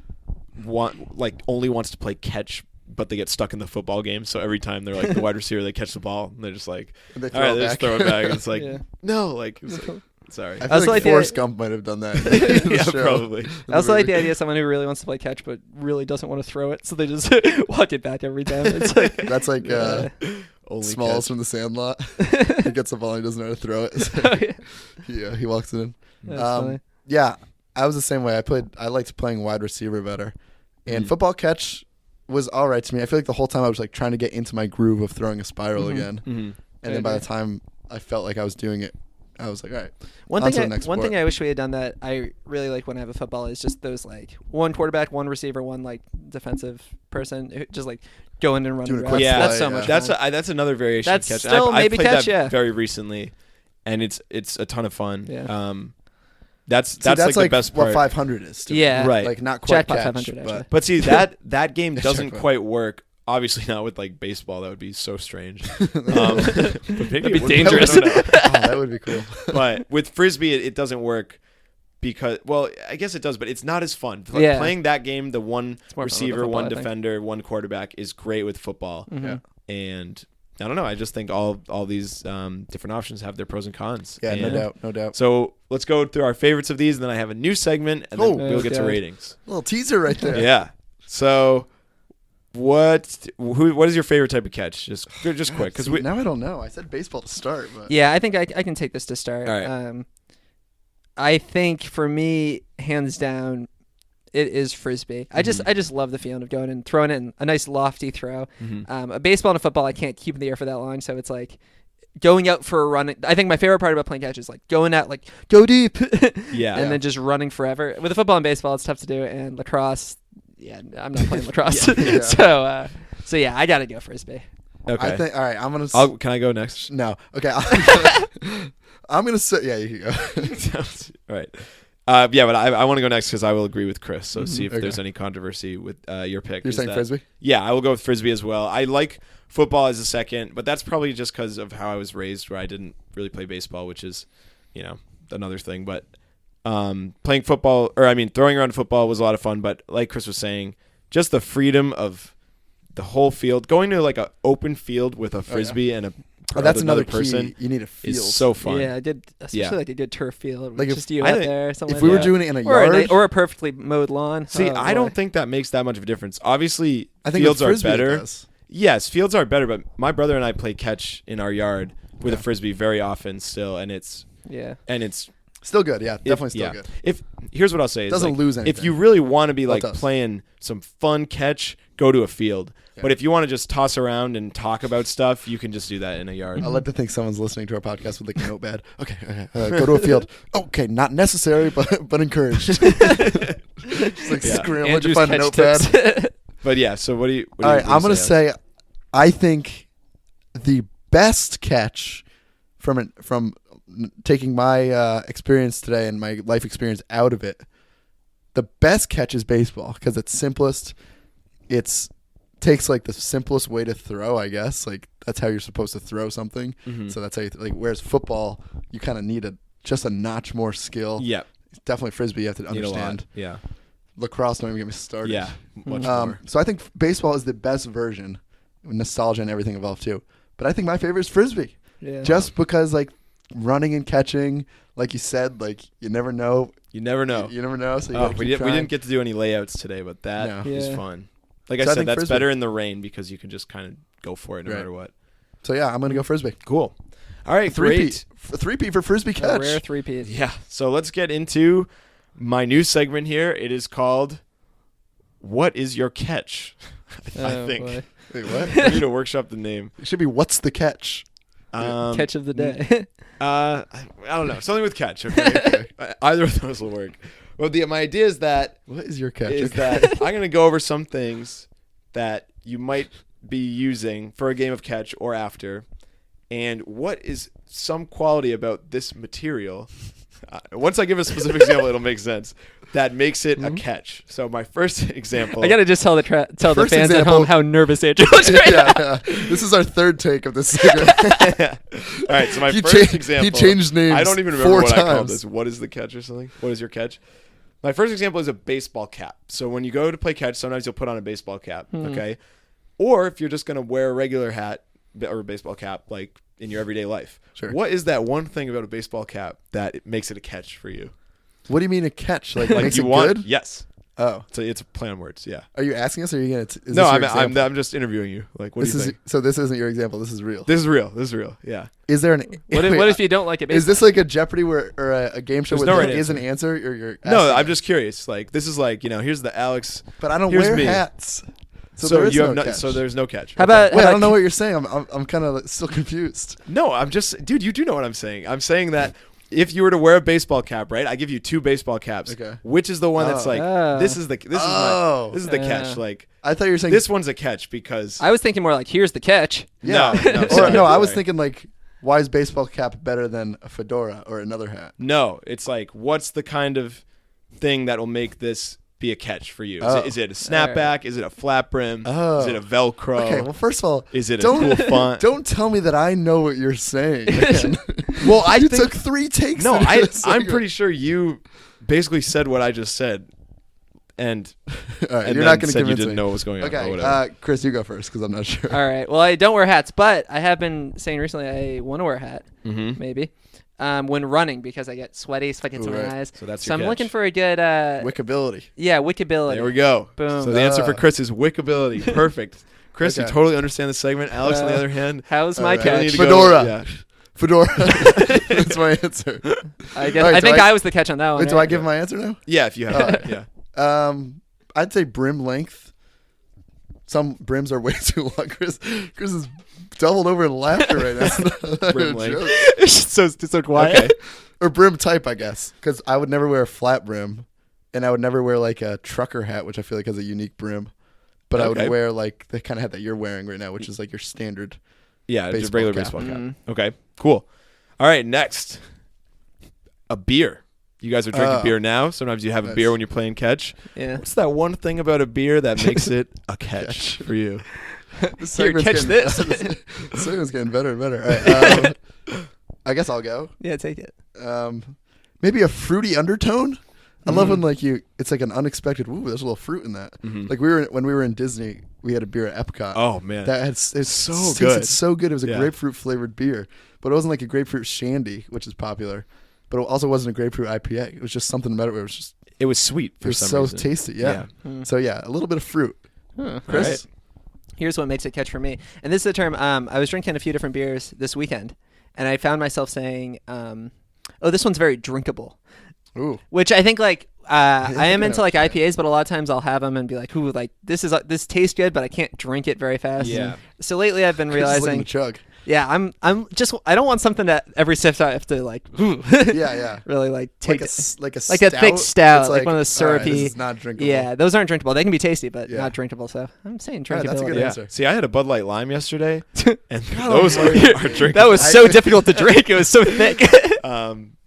only wants to play catch, but they get stuck in the football game. So every time they're like the wide receiver, they catch the ball and they're just like, And they all right, it they just back. throw it back. And it's like, Yeah. no, like, it's like sorry. I feel also like like the- Forrest Gump might have done that. in the Yeah, show. probably. I also like the idea of someone who really wants to play catch but really doesn't want to throw it, so they just walk it back every time. It's like That's like Only Smalls catch. from The Sandlot. He gets the ball and he doesn't know how to throw it. So oh, yeah. yeah, he walks it in. That's funny. Yeah, I was the same way. I liked playing wide receiver better, and football catch was all right to me. I feel like the whole time I was like trying to get into my groove of throwing a spiral Mhm. again, Mhm. and then by the time I felt like I was doing it, I was like, all right. One on to the thing, next one sport. thing I wish we had done that I really like when I have a football is just those like one quarterback, one receiver, one like defensive person, who just like go in and run Doing a routes. quick Yeah, That's play, so yeah. much That's fun. that's another variation That's of catch. still I maybe played catch, that yeah. very recently, and it's a ton of fun. Yeah. That's See, like the best part. what 500 is. To me. Yeah. Right. Like not quite Jackpot catch, 500 actually. But see that game Yeah, doesn't jackpot. quite work. Obviously not with like baseball. That would be so strange. But maybe That'd it be would. dangerous. I don't know. Oh, that would be cool. But with frisbee, it doesn't work because, well, I guess it does, but it's not as fun. Like, Yeah. playing that game, the one more fun with receiver, the football, one I think. defender, one quarterback is great with football. Mhm. Yeah. And I don't know. I just think all these different options have their pros and cons. Yeah, no And doubt, no doubt. So let's go through our favorites of these, and then I have a new segment, and then Oh, we'll get to God. ratings. Little teaser right there. Yeah. So what is your favorite type of catch? Just quick, because we. now I don't know. I said baseball to start, but Yeah, I think I can take this to start. All right. I think for me, hands down, it is frisbee. I just love the feeling of going and throwing it in a nice lofty throw. Mhm. A baseball and a football, I can't keep in the air for that long, so it's like going out for a run. I think my favorite part about playing catch is like going out, like go deep, Yeah. and then just running forever. With a football and baseball, it's tough to do, and lacrosse, yeah, I'm not playing lacrosse. Yeah. So yeah, I gotta go frisbee. Okay. I think all right. I'm gonna. Can I go next? No. Okay. I'm gonna say yeah. You can go. All right. Yeah, but I want to go next because I will agree with Chris. So see if Okay. there's any controversy with your pick. You're Is saying that- frisbee? Yeah, I will go with frisbee as well. I like football as a second, but that's probably just because of how I was raised, where I didn't really play baseball, which is, another thing. But playing football, throwing around football was a lot of fun. But like Chris was saying, just the freedom of the whole field, going to like an open field with a frisbee and That's another person key. You need a field. is so fun. Yeah, I did, especially Yeah. like a good turf field. Like Like if- just you I out think- there. Someone If we were yeah. doing it in a or yard, or a perfectly mowed lawn. See, Oh, I boy. don't think that makes that much of a difference. Obviously, I think fields with are frisbee it better. does. Yes, fields are better, but my brother and I play catch in our yard with a frisbee very often still, and it's Yeah. Still good. Yeah, definitely still good. If here's what I'll say: is Doesn't like, lose If anything. you really want to be Well, like it does. playing some fun catch, go to a field. Yeah. But if you want to just toss around and talk about stuff, you can just do that in a yard. I like to think someone's listening to our podcast with like a notepad. Okay, go to a field. Okay, not necessary, but encouraged. Just like Yeah. scrambling to Andrew's find a catch notepad. tips. But yeah, so what do you? All right, I'm gonna say, I think the best catch from taking my experience today and my life experience out of it, the best catch is baseball because it's simplest. It's takes like the simplest way to throw, I guess. Like that's how you're supposed to throw something. Mhm. So that's how you whereas football, you kind of need just a notch more skill. Yeah. Definitely frisbee. You have to Need a lot. understand. Yeah. Lacrosse, don't even get me started. Yeah. Much more. So I think baseball is the best version. Nostalgia and everything involved too. But I think my favorite is frisbee. Yeah. Just because like running and catching, like you said, like you never know. You never know. You never know. So you Oh, gotta we keep trying. didn't get to do any layouts today, but that No. is Yeah. fun. Like So I I said, think that's frisbee. better in the rain because you can just kind of go for it no Right. matter what. So yeah, I'm gonna go frisbee. Cool. All right, great. Three-peat for frisbee A catch. rare three-peat. Yeah. So let's get into my new segment here. It is called "What is your catch?" I Oh, think boy. Wait, what? we need to workshop the name. It should be what's the catch? Catch of the day. I don't know. Something with catch. Okay. Either of those will work. Well, my idea is that What is your catch? is Okay. that I'm going to go over some things that you might be using for a game of catch or after, and what is some quality about this material. Once I give a specific example, it'll make sense. That makes it a catch. So my first example. I gotta just tell the First fans at example- home how nervous Andrew was right now. yeah. This is our third take of this segment. All right, so my He first cha- example. he changed names I don't even remember 4 what I called times. this. What is the catch or something? What is your catch? My first example is a baseball cap. So when you go to play catch, sometimes you'll put on a baseball cap, okay? Or if you're just going to wear a regular hat or a baseball cap, like in your everyday life. Sure. What is that one thing about a baseball cap that it makes it a catch for you? What do you mean a catch? Like, Like makes you it want? good? Yes. Oh, So it's a play on words. Yeah. are you asking us, or are you gonna? Is No, this your I'm example? just interviewing you. Like, what This do you is think? so. This isn't your example. This is real. This is real. This is real. Yeah. Is there an? What if, wait, what if you don't like it? Is this like a Jeopardy or a game show There's where no there right is an answer. answer, or you're? No, asking I'm us? just curious. Like, this is like, here's the Alex. But I don't here's wear me. hats. So, So there is you no have no, catch. so there's no catch. How Okay. about? Wait, how I don't know about- what you're saying. I'm kind of still confused. No, I'm just, dude, you do know what I'm saying. I'm saying that if you were to wear a baseball cap, right? I give you 2 baseball caps. Okay. Which is the one that's Oh. like Oh. this is the Oh. catch. Like I thought you were saying this one's a catch because I was thinking more like, here's the catch. Yeah. No, Or sorry, no, I was sorry. thinking like, why is baseball cap better than a fedora or another hat? No, it's like what's the kind of thing that will make this be a catch for you? Oh. Is it a snapback? Is it a flat brim? Oh. Is it a Velcro? Okay, well, first of all, Is it a don't cool font? don't tell me that I know what you're saying. man. Well, I you think- took 3 takes. No, to do this I'm segment. pretty sure you basically said what I just said, and All right, and you're then not going to said you convince didn't me. know what was going on. or Okay, whatever. Chris, you go first because I'm not sure. All right. Well, I don't wear hats, but I have been saying recently I want to wear a hat, Mhm. maybe, when running because I get sweaty, sweat gets in Right. my eyes. So that's So your I'm looking catch. for a good, Wickability. wickability. There we go. Boom. So the answer for Chris is wickability. Perfect. Chris, you Okay. totally understand the segment. Alex, on the Uh, other hand, How's All my right. you need catch? to go- Fedora. yeah. Fedora. That's my answer. I, guess, All right, I so think I- I was the catch on that one. Wait, do right? I give my answer now? Yeah, if you have it. Yeah. I'd say brim length. Some brims are way too long. Chris is doubled over in laughter right now. Not Brim even a length. joke. so quiet. Okay. Or brim type, I guess, because I would never wear a flat brim, and I would never wear like a trucker hat, which I feel like has a unique brim. But I would Okay. wear like the kind of hat that you're wearing right now, which is like your standard. Yeah, just Baseball regular cap. baseball cap. Mm. Okay, cool. All right, next. A beer. You guys are drinking Oh. beer now. Sometimes you have a That's- beer when you're playing catch. Yeah. What's that one thing about a beer that makes it a catch for you? This Here, segment's catch getting- this. This segment's getting better and better. All right, I guess I'll go. Yeah, take it. Maybe a fruity undertone. I love when Mm. like it's like an unexpected. Ooh, there's a little fruit in that. Mhm. Like when we were in Disney, we had a beer at Epcot. Oh man, that had it's So since good. It's so good. It was a Yeah. grapefruit flavored beer, but it wasn't like a grapefruit shandy, which is popular. But it also wasn't a grapefruit IPA. It was just something about it. Where it was just it was sweet it for was some so reason. tasty. Yeah. Hmm. So yeah, a little bit of fruit. Huh. Chris, All right. Here's what makes it catch for me. And this is the term. I was drinking a few different beers this weekend, and I found myself saying, "Oh, this one's very drinkable," ooh, which I think like I am I into know like what IPAs, but a lot of times I'll have them and be like, "Ooh, like this tastes good, but I can't drink it very fast." Yeah. So lately I've been Chris is looking realizing, to chug. yeah, I don't want something that every sip I have to like, ooh, Yeah. really like take Like a like a like a thick stout, It's like one of those all right, syrupy- this is not drinkable. Yeah, those aren't drinkable. They can be tasty, but Yeah. not drinkable. So I'm saying All right, that's a drinkability. good Yeah. answer. See, I had a Bud Light Lime yesterday, and God those are almighty. drinkable. That was so difficult to drink. It was so thick.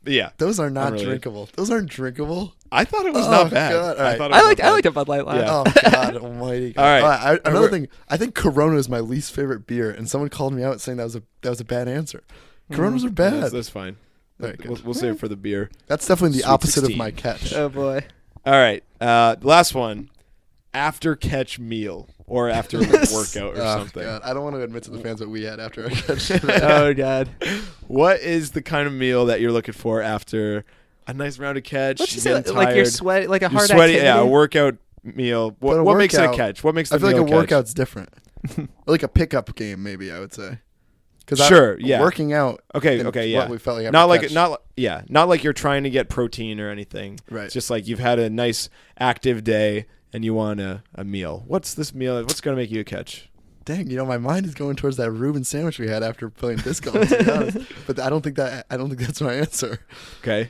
Yeah. Those are not Unrelated. drinkable. Those aren't drinkable. I thought it was Oh, not bad. God. All right. I thought it I was like not bad. a Bud Light Lime. Yeah. Oh God Almighty! All right. Another thing. I think Corona is my least favorite beer, and someone called me out saying that was a bad answer. Coronas are bad. That's fine. All right, good. We'll save it for the beer. That's definitely the Sweet opposite 16. of my catch. Oh boy. All right. Last one. After catch meal or after workout or something. God, I don't want to admit to the fans what we had after our catch. Oh god. What is the kind of meal that you're looking for after a nice round of catch? Let's just you're say getting like you're tired, sweat, like a you're hard sweaty, activity. yeah, a workout meal. But a What makes it a workout- catch? What makes the I feel meal like a catch? workout's different. Like a pickup game, maybe I would say. Sure, yeah. Working out. Okay, and yeah. What we felt like Not after like catch. not like you're trying to get protein or anything. Right. It's just like you've had a nice active day and you want a meal. What's this meal? What's going to make you a catch? Dang, my mind is going towards that Reuben sandwich we had after playing disc golf. To be honest. But I don't think that's my answer. Okay.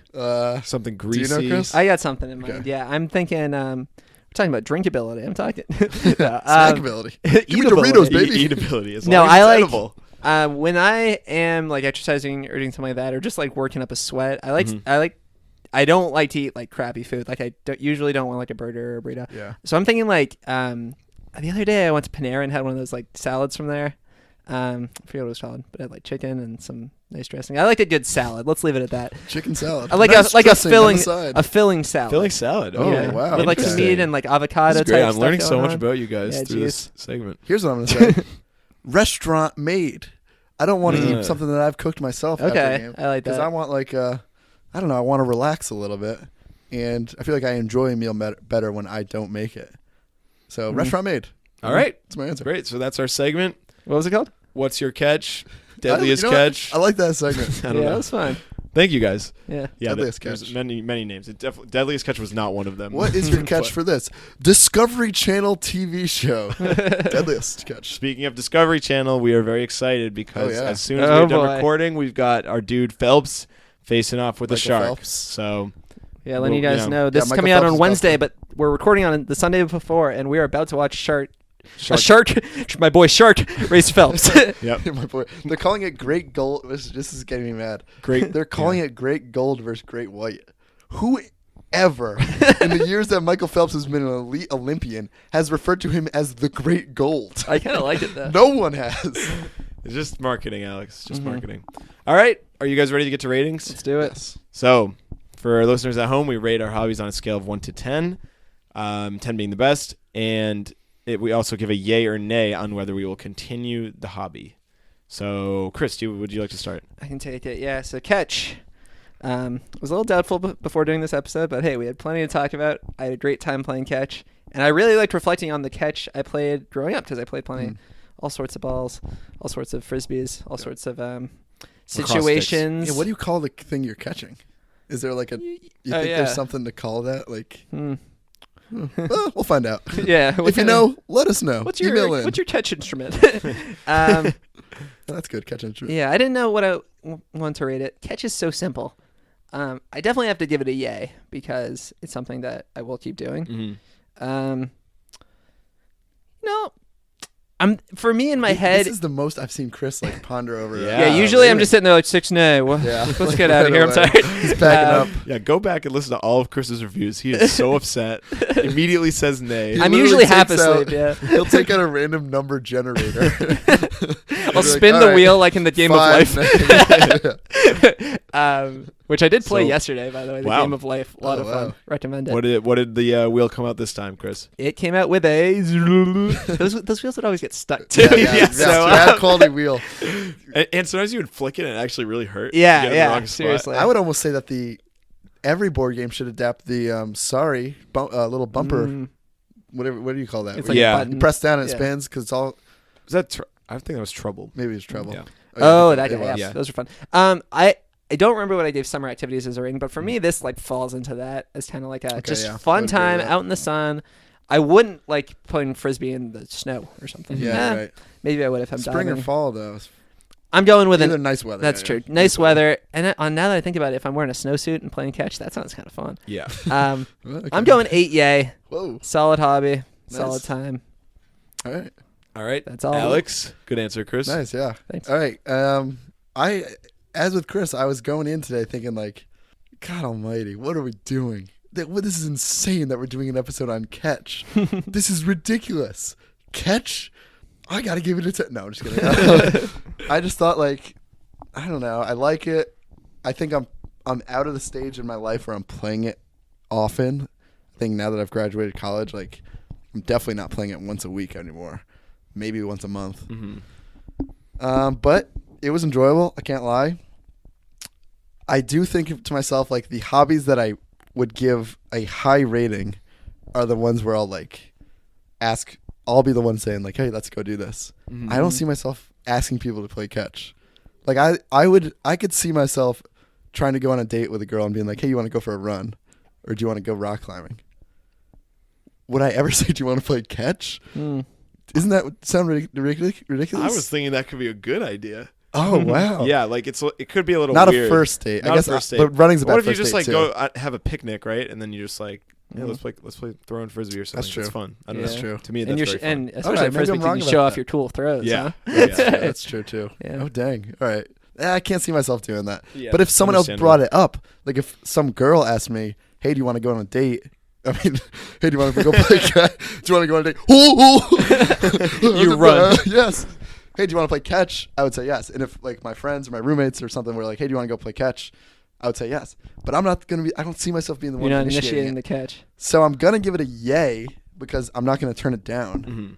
Something greasy. you know, Chris? I got something in mind. Okay. Yeah, I'm thinking. We're talking about drinkability. I'm talking. Snackability. Give me Eatability. Doritos, baby. Eatability. As No, long as I it's like- edible. When I am like exercising or doing something like that, or just like working up a sweat, I don't like to eat like crappy food. Like I usually don't want like a burger or a burrito. Yeah. So I'm thinking like the other day I went to Panera and had one of those like salads from there. I forget what it was called, but it had like chicken and some nice dressing. I like a good salad. Let's leave it at that. Chicken salad. I like Nice a dressing on filling the side. salad. Filling salad. Oh, Yeah. wow. With like some Interesting. meat and like avocado. This is great. type I'm stuff learning so going much on. about you guys Yeah, through this segment. Here's what I'm going to say. Restaurant made. I don't want to Mm. eat something that I've cooked myself after a Okay, game. I like Because that. I want like I don't know, I want to relax a little bit. And I feel like I enjoy a meal better when I don't make it. So restaurant made. All right. That's my answer. Great. So that's our segment. What was it called? What's your catch? Deadliest You know what? catch. I like that segment. I don't yeah, know. that's fine. Thank you guys. Yeah. Yeah, Deadliest there's catch. many names. Deadliest catch was not one of them. What is your catch But for this? Discovery Channel TV show. Deadliest catch. Speaking of Discovery Channel, we are very excited because Oh, yeah. as soon as Oh, we're done boy. recording, we've got our dude Phelps facing off with a Michael shark. Phelps. So Yeah, letting you Well, guys yeah. know this Yeah, is Michael coming out Phelps on is Wednesday, about but we're recording on the Sunday before, and we are about to watch Shark, my boy Shark race Phelps. yep, My boy. They're calling it Great Gold. This is getting me mad. great. They're calling it Great Gold versus Great White. Whoever in the years that Michael Phelps has been an elite Olympian has referred to him as the Great Gold. I kind of liked it though. No one has. It's just marketing, Alex. It's just Mhm. marketing. All right, are you guys ready to get to ratings? Let's do it. Yes. So, for our listeners at home, we rate our hobbies on a scale of 1 to 10, 10 being the best, and we also give a yay or nay on whether we will continue the hobby. So, Chris, would you like to start? I can take it. Yeah. So catch. Was a little doubtful before doing this episode, but hey, we had plenty to talk about. I had a great time playing catch, and I really liked reflecting on the catch I played growing up because I played plenty, all sorts of balls, all sorts of frisbees, all sorts of situations. Yeah, what do you call the thing you're catching? Is there like a? You Oh, think yeah. there's something to call that? Like, Hmm. well, we'll find out. Yeah. If you know, let us know. what's Email in. your catch instrument? That's good. Catch instrument. Yeah, I didn't know what I want to rate it. Catch is so simple. I definitely have to give it a yay because it's something that I will keep doing. Mm-hmm. No, for me in my This head. is the most I've seen Chris like ponder over. Yeah. Yeah, usually I'm really. just sitting there like 6-no. Yeah. Let's get out of here. I'm Right tired. He's backing up. Yeah, go back and listen to all of Chris's reviews. He is so upset. Immediately says nay. He I'm literally usually half takes asleep. out- Yeah, He'll take out a random number generator. I'll spin the wheel like in the game of life. Life. Which I did play So- yesterday, by the way. The Wow. game of life, a lot Oh, of fun. wow. Recommend it. What did the wheel come out this time, Chris? It came out with a those wheels would always get stuck too. so, bad quality wheel. And sometimes you would flick it and it actually really hurt. Yeah, You get it in the yeah, wrong spot. seriously. I would almost say that every board game should adapt the little bumper. Mm, Whatever. What do you call that? it's Where like Yeah. a you button. press down and it Yeah. spins because it's all Was that? I think that was trouble. maybe it's trouble. Yeah. Oh, that it guy. was. Yeah, Yeah. those are fun. I don't remember what I gave summer activities as a rating, but for me, this like falls into that as kind of like a just yeah. I fun would agree with time that. out in the sun. I wouldn't like playing frisbee in the snow or something. Yeah, Eh, right. Maybe I would if I'm Spring or diving. fall though. I'm going with Either an. nice weather. That's yeah, true. yeah. Nice weather, and now that I think about it, if I'm wearing a snowsuit and playing catch, that sounds kind of fun. Yeah. Um, Okay. I'm going 8 yay. Whoa. Solid hobby, Nice. solid time. All right. All right. That's all. Alex, good answer, Chris. Nice. Yeah. Thanks. All right. As with Chris, I was going in today thinking like, God Almighty, what are we doing? This is insane that we're doing an episode on catch. This is ridiculous. Catch? I gotta give it a 10. No, I'm just kidding. I just thought like, I don't know. I like it. I think I'm I'm out of the stage in my life where I'm playing it often. I think now that I've graduated college, like I'm definitely not playing it once a week anymore. Maybe once a month. But it was enjoyable. I can't lie. I do think to myself, like, the hobbies that I would give a high rating are the ones where I'll like ask. I'll be the one saying like, "Hey, let's go do this." I don't see myself asking people to play catch. Like I could see myself trying to go on a date with a girl and being like, "Hey, you want to go for a run, or do you want to go rock climbing?" Would I ever say, "Do you want to play catch?" Isn't that sound ridiculous? I was thinking that could be a good idea. Oh wow! Yeah, like it could be a little not weird. a first date. Not I guess, a first date. but running's a bad What if you first just date like too. go have a picnic, right? And then you just like, yeah, let's play throwing frisbee or something. That's true. It's fun. I don't That's know. true. To me, And that's very fun. and especially Alright, at maybe frisbee, I'm you wrong can about show off that. your cool throws. Yeah. Huh? That's true too. Yeah. Oh dang! All right, I can't see myself doing that. Yeah, But if someone else understandable. brought it up, like if some girl asked me, "Hey, do you want to go on a date?" I mean, "Hey, do you want to go play catch? Do you want to go on a date?" You run. Yes. Hey, do you want to play catch? I would say yes. And if like my friends or my roommates or something were like, "Hey, do you want to go play catch?" I would say yes. But I'm not gonna be. I don't see myself being the You're one not initiating initiating it. the catch. So I'm gonna give it a yay because I'm not gonna turn it down.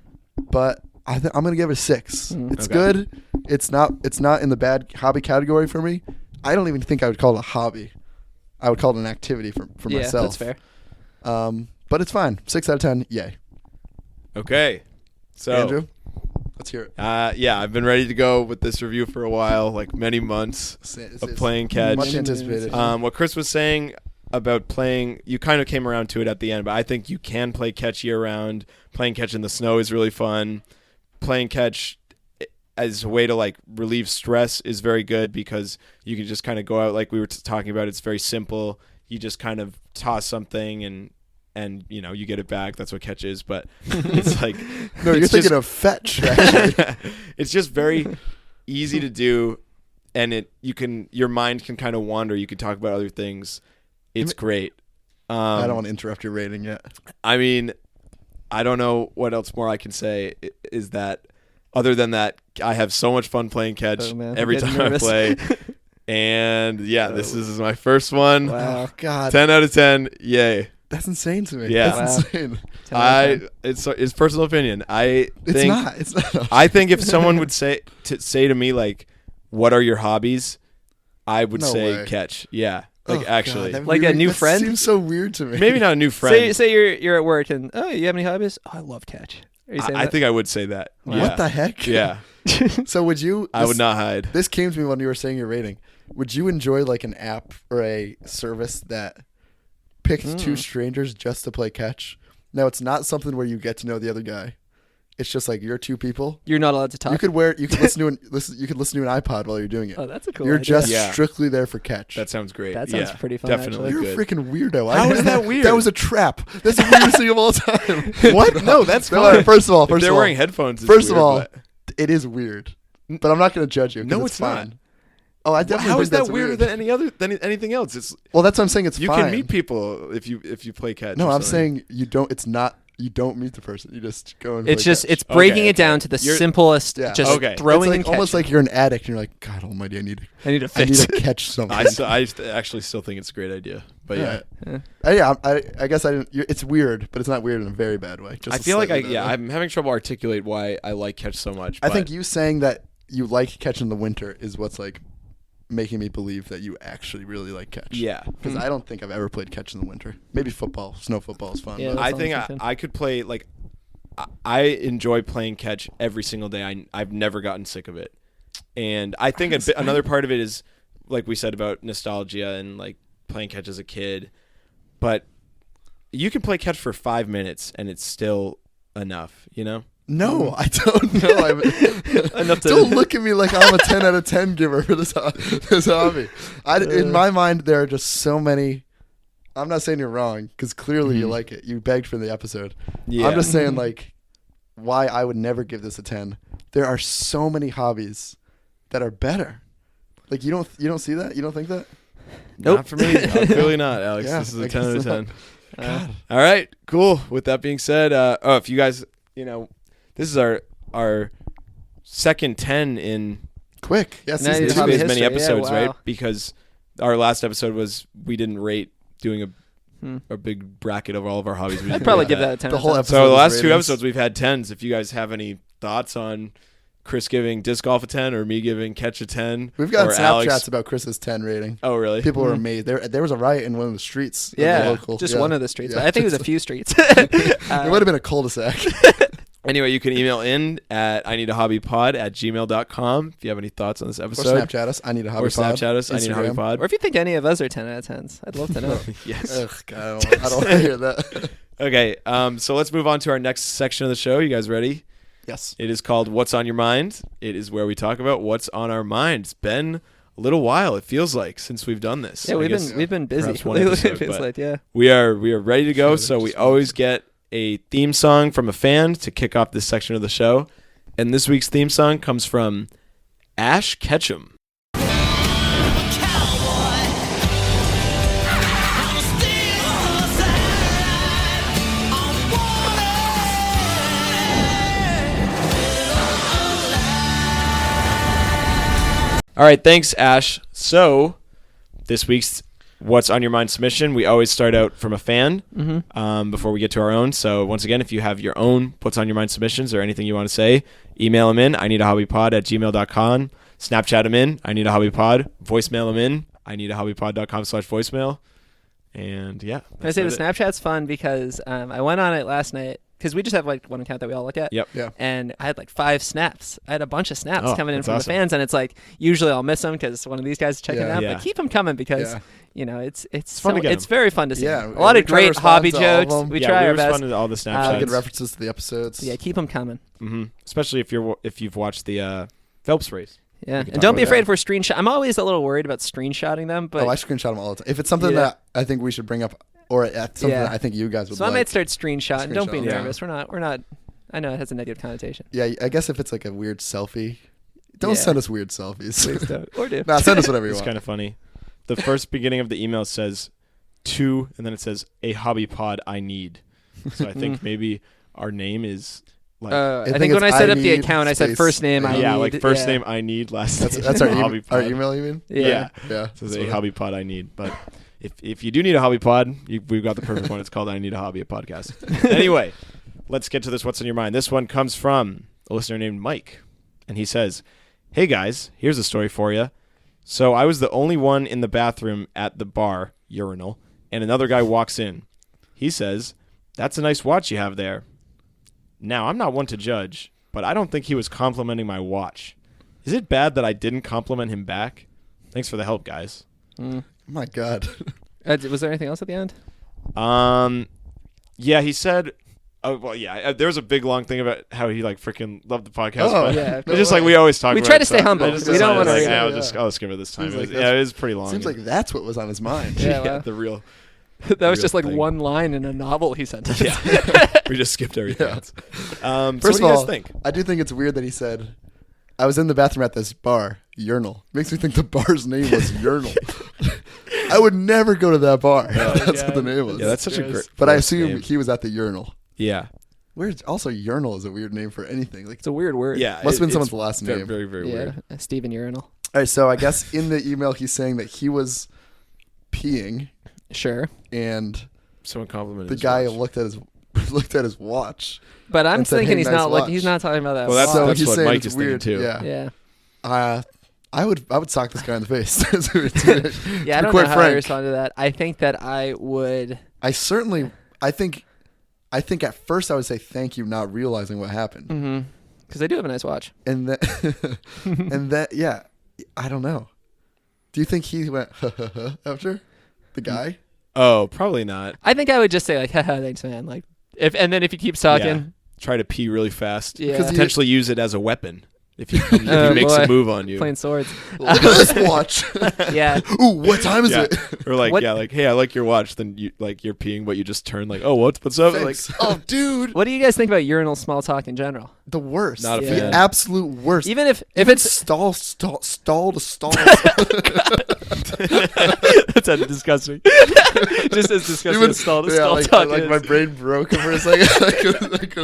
But I'm gonna give it a 6. It's Okay. good. It's not in the bad hobby category for me. I don't even think I would call it a hobby. I would call it an activity for Yeah, myself. that's fair. But it's fine. 6 out of 10. Yay. Okay. So Andrew, let's hear it. yeah, I've been ready to go with this review for a while, like many months of playing catch. Much anticipated. What Chris was saying about playing, you kind of came around to it at the end, but I think you can play catch year round. Playing catch in the snow is really fun. Playing catch as a way to like relieve stress is very good because you can just kind of go out like we were talking about. It's very simple. You just kind of toss something and you know you get it back. That's what catch is. But it's like No, you're it's thinking just- of fetch. Actually. it's just very easy to do, and your mind can kind of wander. You can talk about other things. It's great. I don't want to interrupt your rating yet. I mean, I don't know what else more I can say. Is that other than that, I have so much fun playing catch Oh, man, I'm every getting time nervous. I play. And yeah, this is my first one. Wow. Oh God, 10 out of 10. Yay. that's insane to me. Yeah. That's Wow. insane. 10 out of 10. It's personal opinion. I It's think not. It's not. I think if someone would say to me like, "What are your hobbies?" I would No say way. catch. Yeah, Oh, like God, actually, that Like a new that friend? Seems so weird to me. maybe not a new friend. Say you're at work and you have any hobbies? Oh, I love catch. Are you saying I that? think I would say that. Wow. Yeah. What the heck? Yeah, So would you? I would not hide. This came to me when you were saying your rating. Would you enjoy like an app or a service that picked two strangers just to play catch? Now it's not something where you get to know the other guy. It's just like you're two people. You're not allowed to talk. You could listen to an iPod while you're doing it. Oh, that's a cool You're idea. just Yeah. strictly there for catch. That sounds great. That sounds Yeah, pretty fun, Definitely You're good. a freaking weirdo. How is that weird? That was a trap. That's the weirdest thing of all time. What? No, that's No, fine. first of all, If they're wearing headphones. It's first of weird, all, but- it is weird. But I'm not going to judge you. 'cause No, it's it's not. fine. Oh, I definitely how think is that that's weirder weird. than anything else? It's Well, that's what I'm saying. It's you fine. can meet people if you play catch. No, or I'm something. saying you don't. It's not. You don't meet the person. You just go and. It's play just catch. it's breaking Okay, it down okay. to the You're- simplest. Yeah. Just Okay. throwing It's and like, almost catching. like you're an addict and you're like, God Almighty, I need I need a to fix. catch something. I actually still think it's a great idea. But yeah, Yeah, I guess I didn't. It's weird, but it's not weird in a very bad way. Just I a feel like slightly bad way. I'm having trouble articulate why I like catch so much. I but think you saying that you like catch in the winter is what's like making me believe that you actually really like catch. Yeah, Because I don't think I've ever played catch in the winter. Maybe football, snow football is fun. Yeah, but- I that think sounds I could play like I enjoy playing catch every single day. I've never gotten sick of it, and I think another part of it is like we said about nostalgia and like playing catch as a kid, but you can play catch for 5 minutes and it's still enough, you know? No, I don't know. Enough to- Don't look at me like I'm a 10 out of 10 giver for this hobby. In my mind, there are just so many. I'm not saying you're wrong because clearly you like it. You begged for the episode. Yeah. I'm just saying like why I would never give this a 10. There are so many hobbies that are better. Like you don't see that? You don't think that? Nope. Not for me. Clearly not, Alex. Yeah, This is a I 10 out of guess 10. God. All right, cool. With that being said, if you guys, this is our second 10 in Quick. Yeah, Now season you this hobby two. as many history. Yeah, episodes, wow. right? Because our last episode was we didn't rate doing a big bracket of all of our hobbies. We I'd didn't probably rate give that. that a 10. The whole episode. So the was last two ratings. episodes we've had 10s. If you guys have any thoughts on Chris giving disc golf a 10 or me giving catch a 10, We've got or Snapchats Alex. about Chris's 10 rating. Oh, really? People were amazed. There was a riot in one of the streets. Of the Yeah, local. just yeah. one of the streets. Yeah. But I think it was a few streets. It might have been a cul-de-sac. Anyway, you can email in at ineedahobbypod@gmail.com if you have any thoughts on this Or episode. Snapchat us. I need a hobby Or pod. Snapchat us. I need a hobby Instagram. pod. Or if you think any of us are 10 out of 10s, I'd love to know. Yes. Ugh, God, I don't want to hear that. Okay. So let's move on to our next section of the show. You guys ready? Yes. It is called What's on Your Mind. It is where we talk about what's on our mind. It's been a little while, it feels like, since we've done this. Yeah, I we've guess been busy. perhaps one Lately, episode, it feels but like, yeah. we are ready to go. Sure, So we just always get a theme song from a fan to kick off this section of the show. And this week's theme song comes from Ash Ketchum. All right, thanks, Ash. So, this week's What's on Your Mind submission, we always start out from a fan before we get to our own. So, once again, if you have your own What's on Your Mind submissions or anything you want to say, email them in, ineedahobbypod@gmail.com. Snapchat them in, ineedahobbypod. Voicemail them in, ineedahobbypod.com/voicemail. And, yeah. Can I say the that's it. Snapchat's fun because I went on it last night because we just have like one account that we all look at. Yep. Yeah. And I had like 5 snaps. I had a bunch of snaps Oh, coming in that's from awesome. the fans, and it's like usually I'll miss them because one of these guys is checking Yeah. it out. Yeah. But keep them coming because Yeah. you know it's fun to get it's 'em. very fun to see. Yeah, a lot we of try to great respond hobby to all of jokes. them. We Yeah, try we our best. responded to all the Snapchats. Good references to the episodes. Yeah, keep them coming. Especially if you've watched the Phelps race. Yeah, can and talk don't be about afraid that. if we're screenshot. I'm always a little worried about screenshotting them, but Oh, I screenshot them all the time. If it's something Yeah. that I think we should bring up, or something Yeah. that I think you guys would so I like. might start screenshotting. Don't be Screenshot, yeah. nervous. We're not. I know it has a negative connotation. Yeah, I guess if it's like a weird selfie, don't Yeah. send us weird selfies. Please don't. Or do. Nah, send us whatever you It's want. kind of funny. The first beginning of the email says to, and then it says a hobby pod I need. So I think maybe our name is like I think think when I it's set I up the need account, I said space- first name. I yeah, need. like first yeah. name I need, last That's name that's our, hobby our pod. email. You mean? Yeah. Yeah. So it's That's a what- hobby pod I need. But if you do need a hobby pod, we've got the perfect one. It's called I Need a Hobby, a podcast. Anyway, let's get to this. What's on your mind? This one comes from a listener named Mike, and he says, "Hey guys, here's a story for you. So I was the only one in the bathroom at the bar urinal, and another guy walks in. He says, 'That's a nice watch you have there.' Now I'm not one to judge, but I don't think he was complimenting my watch. Is it bad that I didn't compliment him back? Thanks for the help, guys." Oh my God. Was there anything else at the end? Yeah, he said. Oh well, yeah. There was a big long thing about how he like freaking loved the podcast. Oh, but yeah. it's just like we always talk. We about try it, to stay so humble. I just We don't decided, wanna- like, yeah, I'll skip it this time. Seems like Yeah, it was pretty long. Seems like that's what was on his mind. Yeah, wow. the real. That was Real just like thing. one line in a novel he sent us. Yeah, we just skipped everything Yeah. else. First so what of do you all, guys think? I do think it's weird that he said, "I was in the bathroom at this bar, urinal." Makes me think the bar's name was urinal. I would never go to that bar. That's what the name was. Yeah, that's such a great. But I gross assume name. he was at the urinal. Yeah, Where's also urinal is a weird name for anything. Like, It's a weird word. yeah. must have been it's someone's last very, name. Very, very Yeah. weird. Steven Urinal. All right, so I guess in the email he's saying that he was peeing Sure. and Someone complimented the his guy watch. looked at his watch. But I'm And said, thinking "Hey, he's nice not like watch." he's not talking about that. Well, that's watch. that's he's what saying Mike it's is thinking weird. too. Yeah. yeah. I would sock this guy in the face. Yeah, I don't quite know how I frank. respond to that. I think that I would. I think at first I would say thank you, not realizing what happened. Because I do have a nice watch. And that yeah, I don't know. Do you think he went after the guy? Oh, probably not. I think I would just say like, haha, thanks, man. Like, if he keeps talking. Try to pee really fast. Yeah. Because he- Potentially use it as a weapon if he makes boy. a move on you. Playing swords. Look at this watch. Yeah. Ooh, what time is Yeah. it? Or like, What- yeah, like, hey, I like your watch. Then you like you're peeing, but you just turn like, oh, what's up? Thanks. Like, Oh, dude, What do you guys think about urinal small talk in general? the worst. Not a the fan. absolute worst. Even if Even it's stall to stall. that's disgusting. just as disgusting Even- as stall to yeah, stall like, talk like is. my brain broke for a second. I couldn't thinking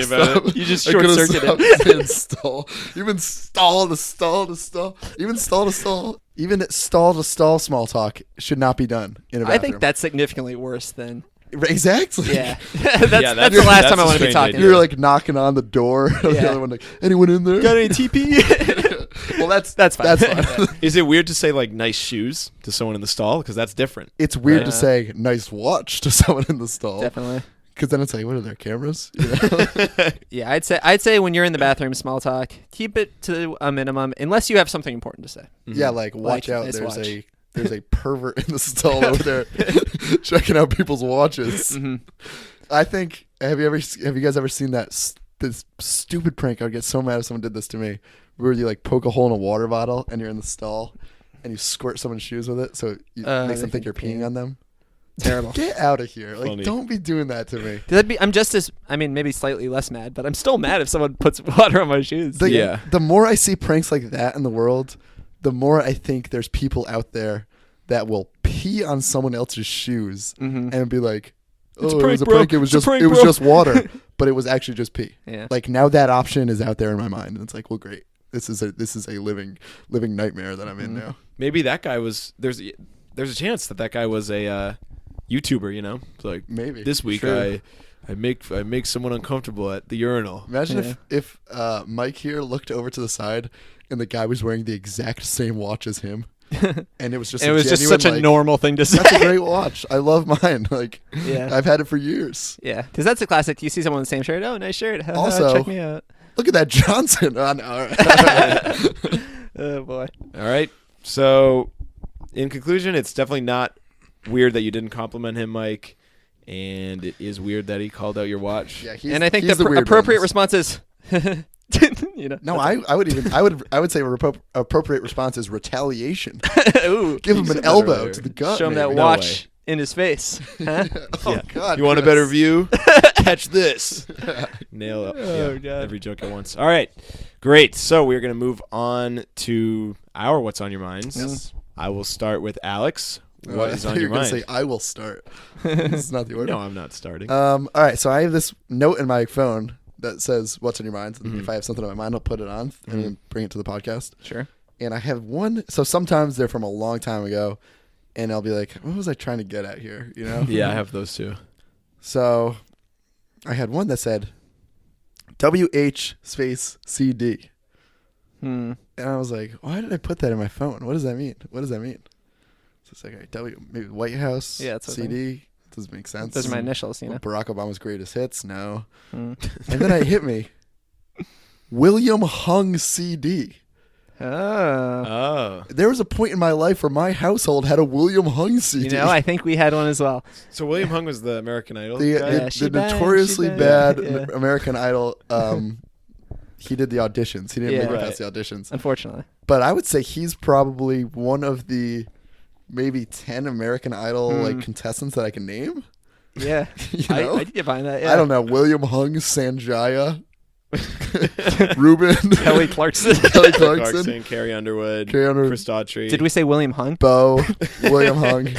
about it. You just I couldn't short-circuited stop saying stall. Even stall to stall to stall. Even stall to stall. Even stall to stall small talk should not be done in a bathroom. I think that's significantly worse than. exactly. Yeah, that's the last time I want to be talking. You're like knocking on the door. The Yeah. other one like, anyone in there? Got any TP? Well, that's fine. That's fine. Is it weird to say like nice shoes to someone in the stall? Because that's different. It's weird Right. to say nice watch to someone in the stall. Definitely. Because then it's like, what are their cameras? You know? Yeah, I'd say when you're in the bathroom, small talk, keep it to a minimum, unless you have something important to say. Yeah, like watch out. nice There's watch. there's a pervert in the stall over there checking out people's watches. Mm-hmm. I think. Have you guys ever seen this stupid prank? I'd get so mad if someone did this to me, where you like poke a hole in a water bottle and you're in the stall, and you squirt someone's shoes with it, so it makes them think you're peeing on them. Terrible. Get out of here! Like, Funny. don't be doing that to me. I'm just as, maybe slightly less mad, but I'm still mad if someone puts water on my shoes. Yeah. The more I see pranks like that in the world, the more I think there's people out there that will pee on someone else's shoes and be like, "Oh, it was a prank. It was just water," but it was actually just pee. Yeah. Like, now that option is out there in my mind, and it's like, well, great. This is a living nightmare that I'm in now. Maybe that guy was. There's a chance that guy was a YouTuber. You know, it's like Maybe this week True. I make someone uncomfortable at the urinal. Imagine if Mike here looked over to the side and the guy was wearing the exact same watch as him, and it was just such a normal thing to say. That's a great watch. I love mine. Like, Yeah. I've had it for years. Yeah, because that's a classic. You see someone with the same shirt. Oh, nice shirt. Also- check me out. Look at that Johnson. Oh, no, all right. Oh boy. All right. So, in conclusion, it's definitely not weird that you didn't compliment him, Mike, and it is weird that he called out your watch. Yeah, And I think he's the weird appropriate one. response is, No, I would say appropriate response is retaliation. Ooh, Give him said an that elbow earlier. to the gut. show him that maybe. No watch in his face. Huh? Oh Yeah. God! You want a Chris. better view? Catch this. Nail up. Oh, Yeah, God. every joke at once. All right. Great. So we're going to move on to our What's on Your Minds. Yes. I will start with Alex. Oh, What I is thought on you your were gonna mind? say I will start. This is not the order. No, I'm not starting. All right, so I have this note in my phone that says "What's on your mind?" And Mm-hmm. if I have something on my mind, I'll put it on and then bring it to the podcast. Sure. And I have one. So sometimes they're from a long time ago, and I'll be like, "What was I trying to get at here?" You know? Yeah, I have those too. So I had one that said WHCD, and I was like, "Why did I put that in my phone? What does that mean? What does that mean?" So it's like, all right, maybe White House. Yeah, that's what I CD. Doesn't make sense. Those are my initials, you know. Barack Obama's greatest hits. No. Mm. And then it hit me. William Hung CD. Oh. Oh. There was a point in my life where my household had a William Hung CD. You know, I think we had one as well. So William Hung was the American Idol the, guy? Yeah, she the bad, notoriously she bad bad. Yeah. American Idol. He did the auditions. He didn't Yeah. make it Right. past the auditions. Unfortunately. But I would say he's probably one of the maybe 10 American Idol like contestants that I can name. Yeah. You know? I did get behind that. Yeah. I don't know. William Hung, Sanjaya, Ruben, Kelly Clarkson. Kelly Clarkson, Clarkson, Carrie Underwood, Carrie Underwood. Chris Daughtry. Did we say William Hung? Bo, William Hung.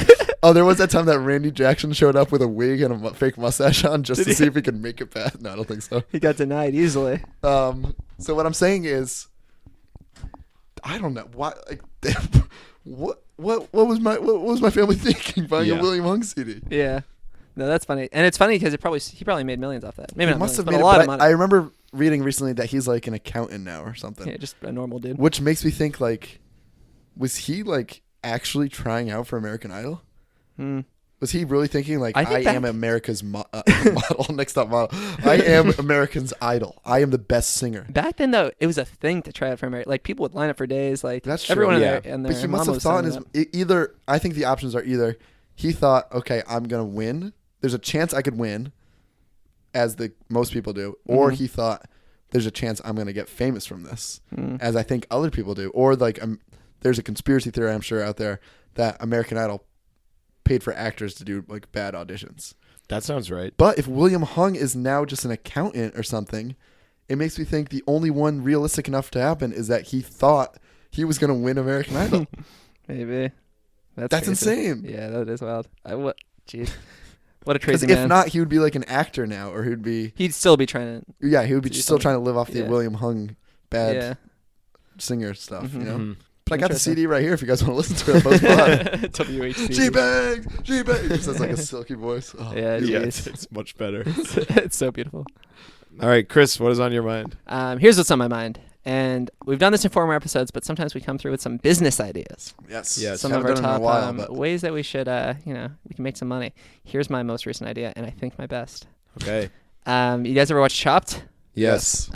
Oh, there was that time that Randy Jackson showed up with a wig and a fake mustache on just to see if he could make it back. No, I don't think so. He got denied easily. So what I'm saying is, I don't know why. Like, what was my family thinking buying Yeah. a William Hung CD? Yeah. No, that's funny. And it's funny because he probably made millions off that. Maybe He not must millions, have but made a it. lot But of money. I remember reading recently that he's like an accountant now or something. Yeah, just a normal dude. Which makes me think, like, was he like actually trying out for American Idol? Hmm. Was he really thinking like, I I, think am America's model? Next up, model. I am American's idol. I am the best singer. Back then, though, it was a thing to try out for America. Like, people would line up for days. Like, That's true. everyone Yeah. in But their he must mom have was thought in signing his up. either. I think the options are either he thought, okay, I'm gonna win. There's a chance I could win, as the most people do, or he thought there's a chance I'm gonna get famous from this, as I think other people do, or like there's a conspiracy theory I'm sure out there that American Idol paid for actors to do like bad auditions. That sounds right. But if William Hung is now just an accountant or something, it makes me think the only one realistic enough to happen is that he thought he was going to win American Idol. Maybe. That's crazy. insane. Yeah, that is wild. Jeez. What a Because crazy if man. not, he would be like an actor now, or he'd be He'd still be trying to. he would be Do still something. trying to live off the Yeah. William Hung bad Yeah. singer stuff. You know, Mhm. But I got the CD right here if you guys want to listen to it post-pod. WHCD. She bangs. Has like a silky voice. Oh. Yeah, Yeah, geez. it's much better. It's so beautiful. All right, Chris, what is on your mind? Here's what's on my mind. And we've done this in former episodes, but sometimes we come through with some business ideas. Yes. Some of our top ways that we should, we can make some money. Here's my most recent idea, and I think my best. Okay. You guys ever watch Chopped? Yes.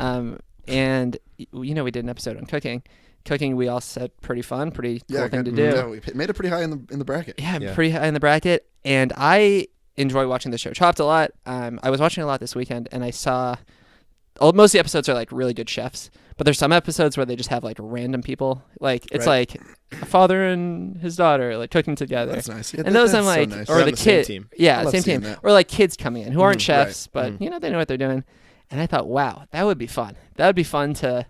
And we did an episode on cooking. Cooking, we all said pretty fun, pretty cool thing to do. Yeah, we made it pretty high in the bracket. Yeah, pretty high in the bracket. And I enjoy watching the show Chopped a lot. I was watching a lot this weekend, and I saw most of the episodes are like really good chefs, but there's some episodes where they just have like random people. Like it's like a father and his daughter like cooking together. That's nice. Yeah, and those I'm like, so nice. or the kid, same team. yeah, same team, that. or like kids coming in who aren't Right. chefs, but they know what they're doing. And I thought, wow, that would be fun. That would be fun to,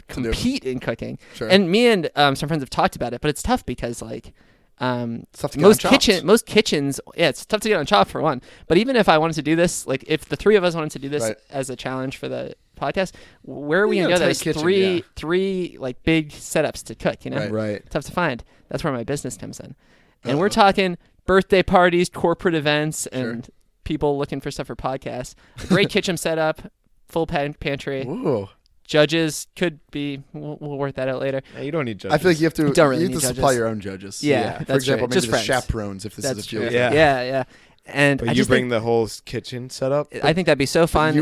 compete in cooking. Sure. And me and some friends have talked about it, but it's tough because like It's tough to get most on Chopped. most kitchens, it's tough to get on Chopped for one. But even if I wanted to do this, like if the three of us wanted to do this Right. as a challenge for the podcast, where are we You gonna got go? a There's tight kitchen, three like big setups to cook. Right. Tough to find. That's where my business comes in. And we're Uh-oh. talking birthday parties, corporate events, Sure. and people looking for stuff for podcasts. A great kitchen setup, full pantry. Ooh. Judges could be. We'll work that out later. Yeah, you don't need judges. I feel like you have to. Don't really you have need to judges. supply your own judges. Yeah, For that's example, right. maybe Just the friends. chaperones if this That's is a field. true. Yeah. Yeah. And But I you just bring think, the whole kitchen setup? I think that'd be so fun.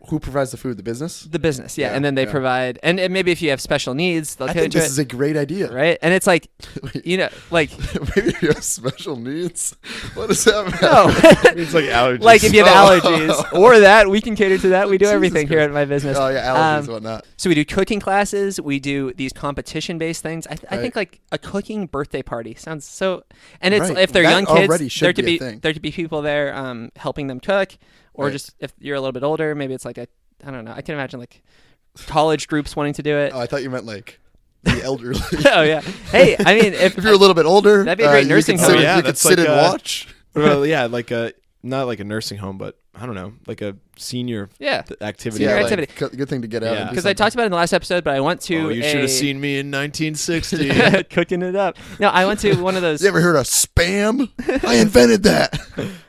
Who provides the food? The business. The business, yeah. Yeah, And then they yeah. provide, and maybe if you have special needs, they'll I cut think into this it, is a great idea. right? And it's like, like, Maybe if you have special needs. What does that mean? no, It's like allergies. like if you have Oh. allergies or that, we can cater to that. We do Jesus everything here Christ. at my business. Oh yeah, allergies and whatnot. So we do cooking classes. We do these competition-based things. I think like a cooking birthday party sounds so. And it's Right. if they're That young already kids, should there could be be a thing. there could be people there helping them cook, or Right. just if you're a little bit older, maybe it's like I don't know. I can imagine like college groups wanting to do it. Oh, I thought you meant like the elderly. Oh yeah. Hey, I mean, if If you're a little bit older, That'd be a great you nursing could home. sit, Oh, yeah, you could that's sit like and a- watch. Well, yeah, not like a nursing home, but I don't know, like a senior yeah. activity. Senior Yeah, activity. good thing to get out. Yeah. and do Because I talked about it in the last episode, but I went to Oh, you should have seen me in 1960. cooking it up. No, I went to one of those. You ever heard of spam? I invented that.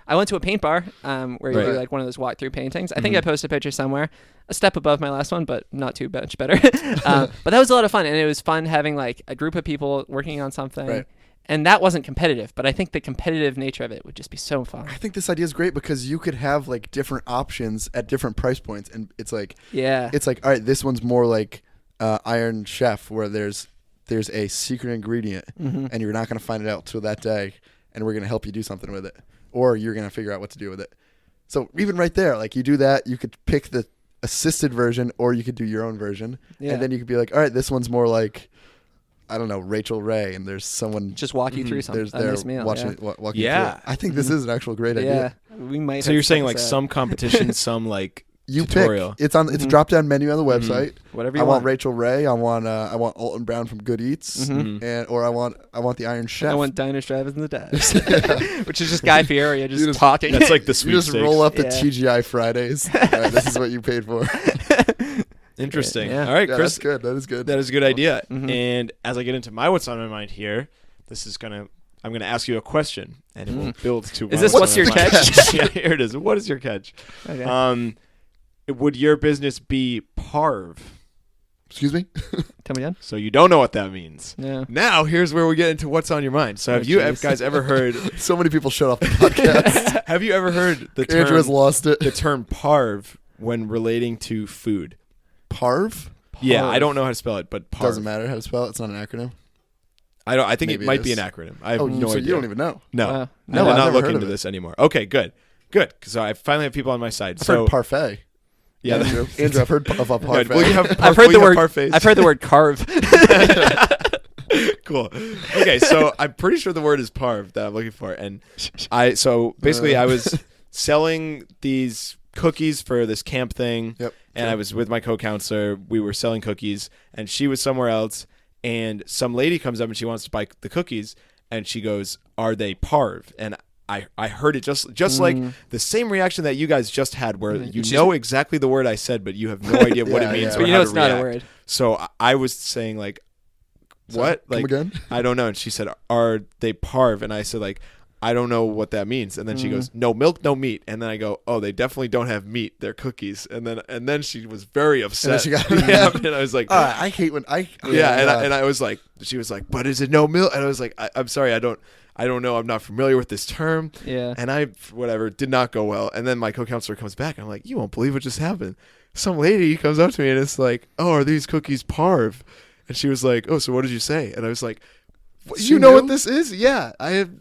I went to a paint bar where you do Right. like one of those walk-through paintings. I think I posted a picture somewhere, a step above my last one, but not too much better. But that was a lot of fun, and it was fun having like a group of people working on something. Right. And that wasn't competitive, but I think the competitive nature of it would just be so fun. I think this idea is great because you could have like different options at different price points, and it's like Yeah. all right, this one's more like Iron Chef, where there's a secret ingredient, and you're not going to find it out till that day, and we're going to help you do something with it, or you're going to figure out what to do with it. So even right there, like you do that, you could pick the assisted version, or you could do your own version, Yeah. and then you could be like, all right, this one's more like, I don't know, Rachel Ray, and there's someone Just walk you through something. there's a there nice meal. watching yeah. it, walking Yeah. through it. I think this is an actual great Yeah. idea. We might. So have you're to saying fix like that. some competition, some like You tutorial. pick. It's a drop down menu on the website. Whatever I you want want. Rachel Ray. I want Alton Brown from Good Eats, or I want the Iron Chef. I want Diners, Drive-Ins, and the Dash, which is just Guy Fieri just, You just- talking. That's like the You just sweepstakes. roll up the Yeah. TGI Fridays. All right, this is what you paid for. Interesting. Yeah. All right, Yeah, Chris. that's good. That is good. That is a good idea. And as I get into my what's on my mind here, I'm gonna ask you a question, and it will build to. Is my this what's what's your on my catch? mind. Yeah, here it is. What is your catch? Okay. Would your business be parve? Excuse me. Tell me again. So you don't know what that means. Yeah. Now here's where we get into what's on your mind. So have you jeez. guys ever heard? So many people shut off the podcast. Have you ever heard the Andrew has term lost it. the term parve when relating to food? Parve Yeah, Parve. I don't know how to spell it, but parve. doesn't matter how to spell it. It's not an acronym. I think Maybe it it might be is. an acronym. I have Oh, no so idea. you don't even know. No, Wow. I No, did I've not never look heard into of it. this anymore. Okay, good. So I finally have people on my side. I've So heard parfait. yeah, Andrew, I've heard of a parfait. Will you have I've heard will the you have word. parfaits? I've heard the word carve. Cool. Okay, so I'm pretty sure the word is parve that I'm looking for, and I was selling these cookies for this camp thing, Yep. and I was with my co-counselor. We were selling cookies, and she was somewhere else, and some lady comes up and she wants to buy the cookies, and she goes, "Are they parve?" And I heard it just like the same reaction that you guys just had, where you know exactly the word I said, but you have no idea what it Yeah, means yeah. or But you how know to it's not a react. word. So I was saying like, what? Come Like, again? I don't know. And she said, are they parve? And I said, like, I don't know what that means. And then she goes, no milk, no meat. And then I go, oh, they definitely don't have meat. They're cookies. And then she was very upset. she got and I was like, I hate when and I was like, she was like, but is it no milk? And I was like, I'm sorry, I don't know. I'm not familiar with this term. Yeah. And whatever, did not go well. And then my co-counselor comes back. And I'm like, you won't believe what just happened. Some lady comes up to me and it's like, oh, are these cookies parve? And she was like, oh, so what did you say? And I was like, you know what this is? Yeah.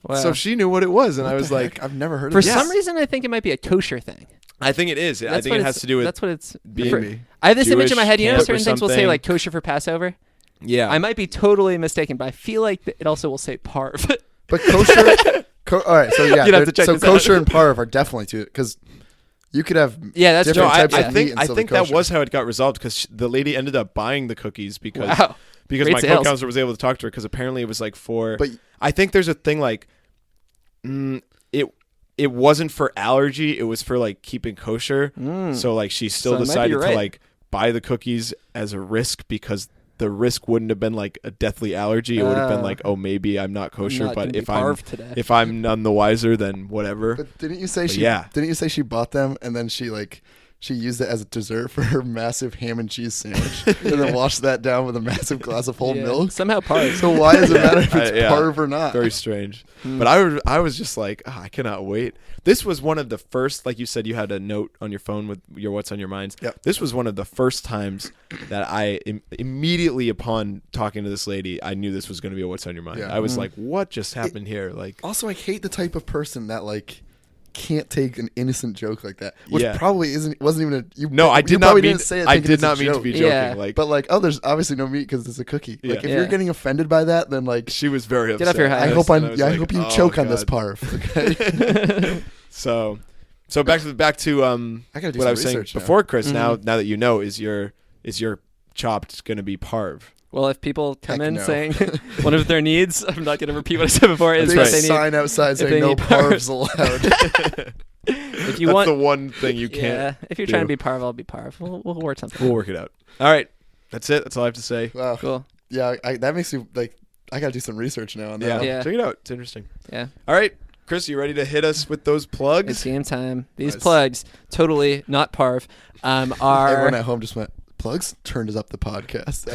Wow. So she knew what it was. And What I was the like, heck? I've never heard For of this. some reason, I think it might be a kosher thing. I think it is. I That's think what it has to do with That's what it's. being I have this image in my Jewish head. You know, camp or certain things will say something. like kosher for Passover. yeah. I might be totally mistaken, but I feel like it also will say parv. But kosher. All right, so yeah, You'd have to check so this out. kosher and parve are definitely two because you could have Yeah, that's different true. types I of meat think and I still think be that kosher. was how it got resolved because the lady ended up buying the cookies because Wow. because Great my sales. co-counselor was able to talk to her because apparently it was like for. But I think there's a thing like, it wasn't for allergy. It was for like keeping kosher. So like she still So it might be decided right. to like buy the cookies as a risk because the risk wouldn't have been like a deathly allergy. It would have been like, oh, maybe I'm not kosher, not but gonna be if I'm parve today. if I'm none the wiser, then whatever. But didn't you say But she? yeah. Didn't you say she bought them and then she used it as a dessert for her massive ham and cheese sandwich, and then washed that down with a massive glass of whole Yeah. milk? Somehow parv. So why does it matter if it's Yeah. parve or not? Very strange. But I was just like, I cannot wait. This was one of the first, like you said, you had a note on your phone with your what's on your minds. Yep. This was one of the first times that I immediately upon talking to this lady, I knew this was going to be a what's on your mind. Yeah. I was like, what just happened here? Like, Also, I hate the type of person that can't take an innocent joke like that, which Yeah. probably wasn't even a. You, no, I you did not probably mean. didn't say it I thinking did it's a not mean to joke. be joking. Yeah. Like, But there's obviously no meat because it's a cookie. Yeah. Like if Yeah. you're getting offended by that, then she was very upset. Get off your high I horse. hope And was I like, hope you oh, choke on this God. parve. Okay. So back to I gotta do what some I was saying research now. before, Chris. Now that you know, is your chopped going to be parve? Well, if people come Heck in no. saying one of their needs, I'm not going to repeat what I said before, is Big what they need. sign outside if they saying no need parves allowed. If you That's want, the one thing you can't. yeah, if you're trying to do. be parv, I'll be parv. We'll work something. We'll work it out. All right, that's it. That's all I have to say. Wow. Cool. Yeah, that makes me I gotta do some research now on that. Yeah. Check it out. It's interesting. Yeah. All right, Chris, you ready to hit us with those It's plugs? game time. These Nice. plugs, totally not parv, Everyone are. at home just went, plugs turned us up the podcast.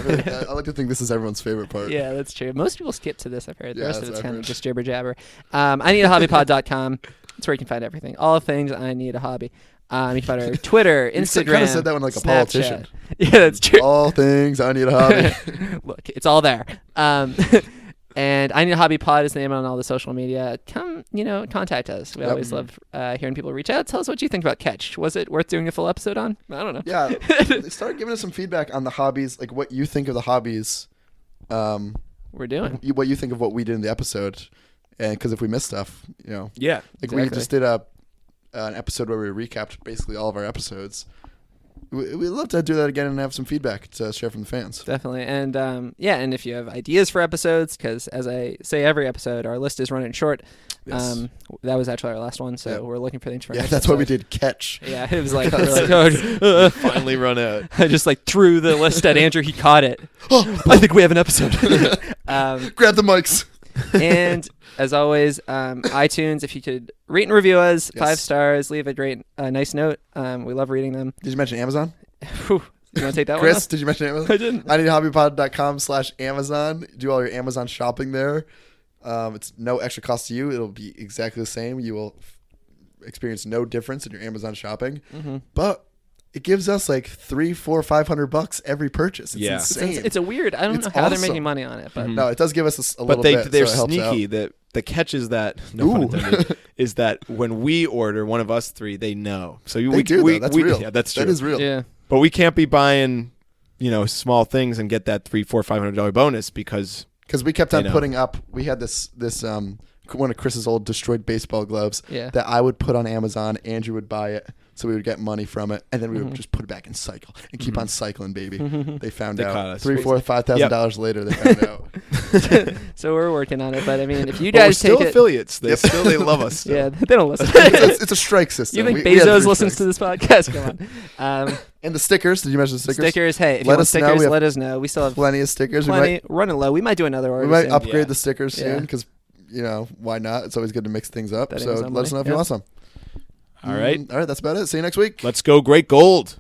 I like to think this is everyone's favorite part. Yeah, that's true. Most people skip to this, I've heard. The Yeah, rest of that's it's kind of average. just jibber jabber. I need a hobbypod.com. That's where you can find everything. All things I need a hobby. You can find our Twitter, You Instagram. kind of said that one like a Snapchat. politician. Yeah, that's true. All things I need a hobby. Look, it's all there. And I Need a Hobby Pod is the name on all the social media. Come, contact us. We Yep. always love hearing people reach out. Tell us what you think about Catch. Was it worth doing a full episode on? I don't know. Yeah, start giving us some feedback on the hobbies, like what you think of the hobbies, We're doing. what you think of what we did in the episode, and because if we missed stuff, Yeah. like we Exactly. just did an episode where we recapped basically all of our episodes. We'd love to do that again and have some feedback to share from the fans. Definitely. And and if you have ideas for episodes, because as I say every episode, our list is running short. Yes. That was actually our last one, so Yeah. we're looking for things for Yeah, next that's why we episode. did catch. Yeah, it was like, oh, Finally run out. I just threw the list at Andrew. He caught it. I think we have an episode. Grab the mics. And as always, iTunes, if you could rate and review us, Yes. 5 stars, leave a great, nice note. We love reading them. Did you mention Amazon? Whew. You want to take that Chris, one? did you mention Amazon? I didn't. I need hobbypod.com/Amazon. Do all your Amazon shopping there. It's no extra cost to you. It'll be exactly the same. You will experience no difference in your Amazon shopping. Mm-hmm. But it gives us like $300, $400, $500 every purchase. It's Yeah. insane. It's a weird. I don't It's know how they're awesome. making money on it, but No, it does give us a But little bit. they're so it helps sneaky. out. The catch is that no pun Ooh. intended, is that when we order one of us three, they know. So They we do, we, though. That's we- real. Yeah, that's true. That is real. yeah. But we can't be buying, small things and get that $300, $400, $500 bonus because Because we kept on They know. putting up. We had this one of Chris's old destroyed baseball gloves Yeah. that I would put on Amazon. Andrew would buy it, so we would get money from it, and then we would Mhm. just put it back in cycle and keep on cycling, baby. They found They caught out us. $3,000, $4,000, $5,000 later. They found out. So we're working on it, but I mean, if you but we're guys still take it, affiliates. They Yep. they love us. Still. yeah, they don't listen. it's a strike system. You think We had Bezos free listens strikes. to this podcast? Come on. And the stickers. Did you mention the stickers? Stickers. Hey, if Let you want us know. stickers, We have let us know. We still have plenty of stickers. plenty running low. We might do another order. We might soon. upgrade Yeah. the stickers Yeah. soon because, why not? It's always good to mix things up. That So is let us know if you yeah. want some. All right. All right. That's about it. See you next week. Let's go Great Gold.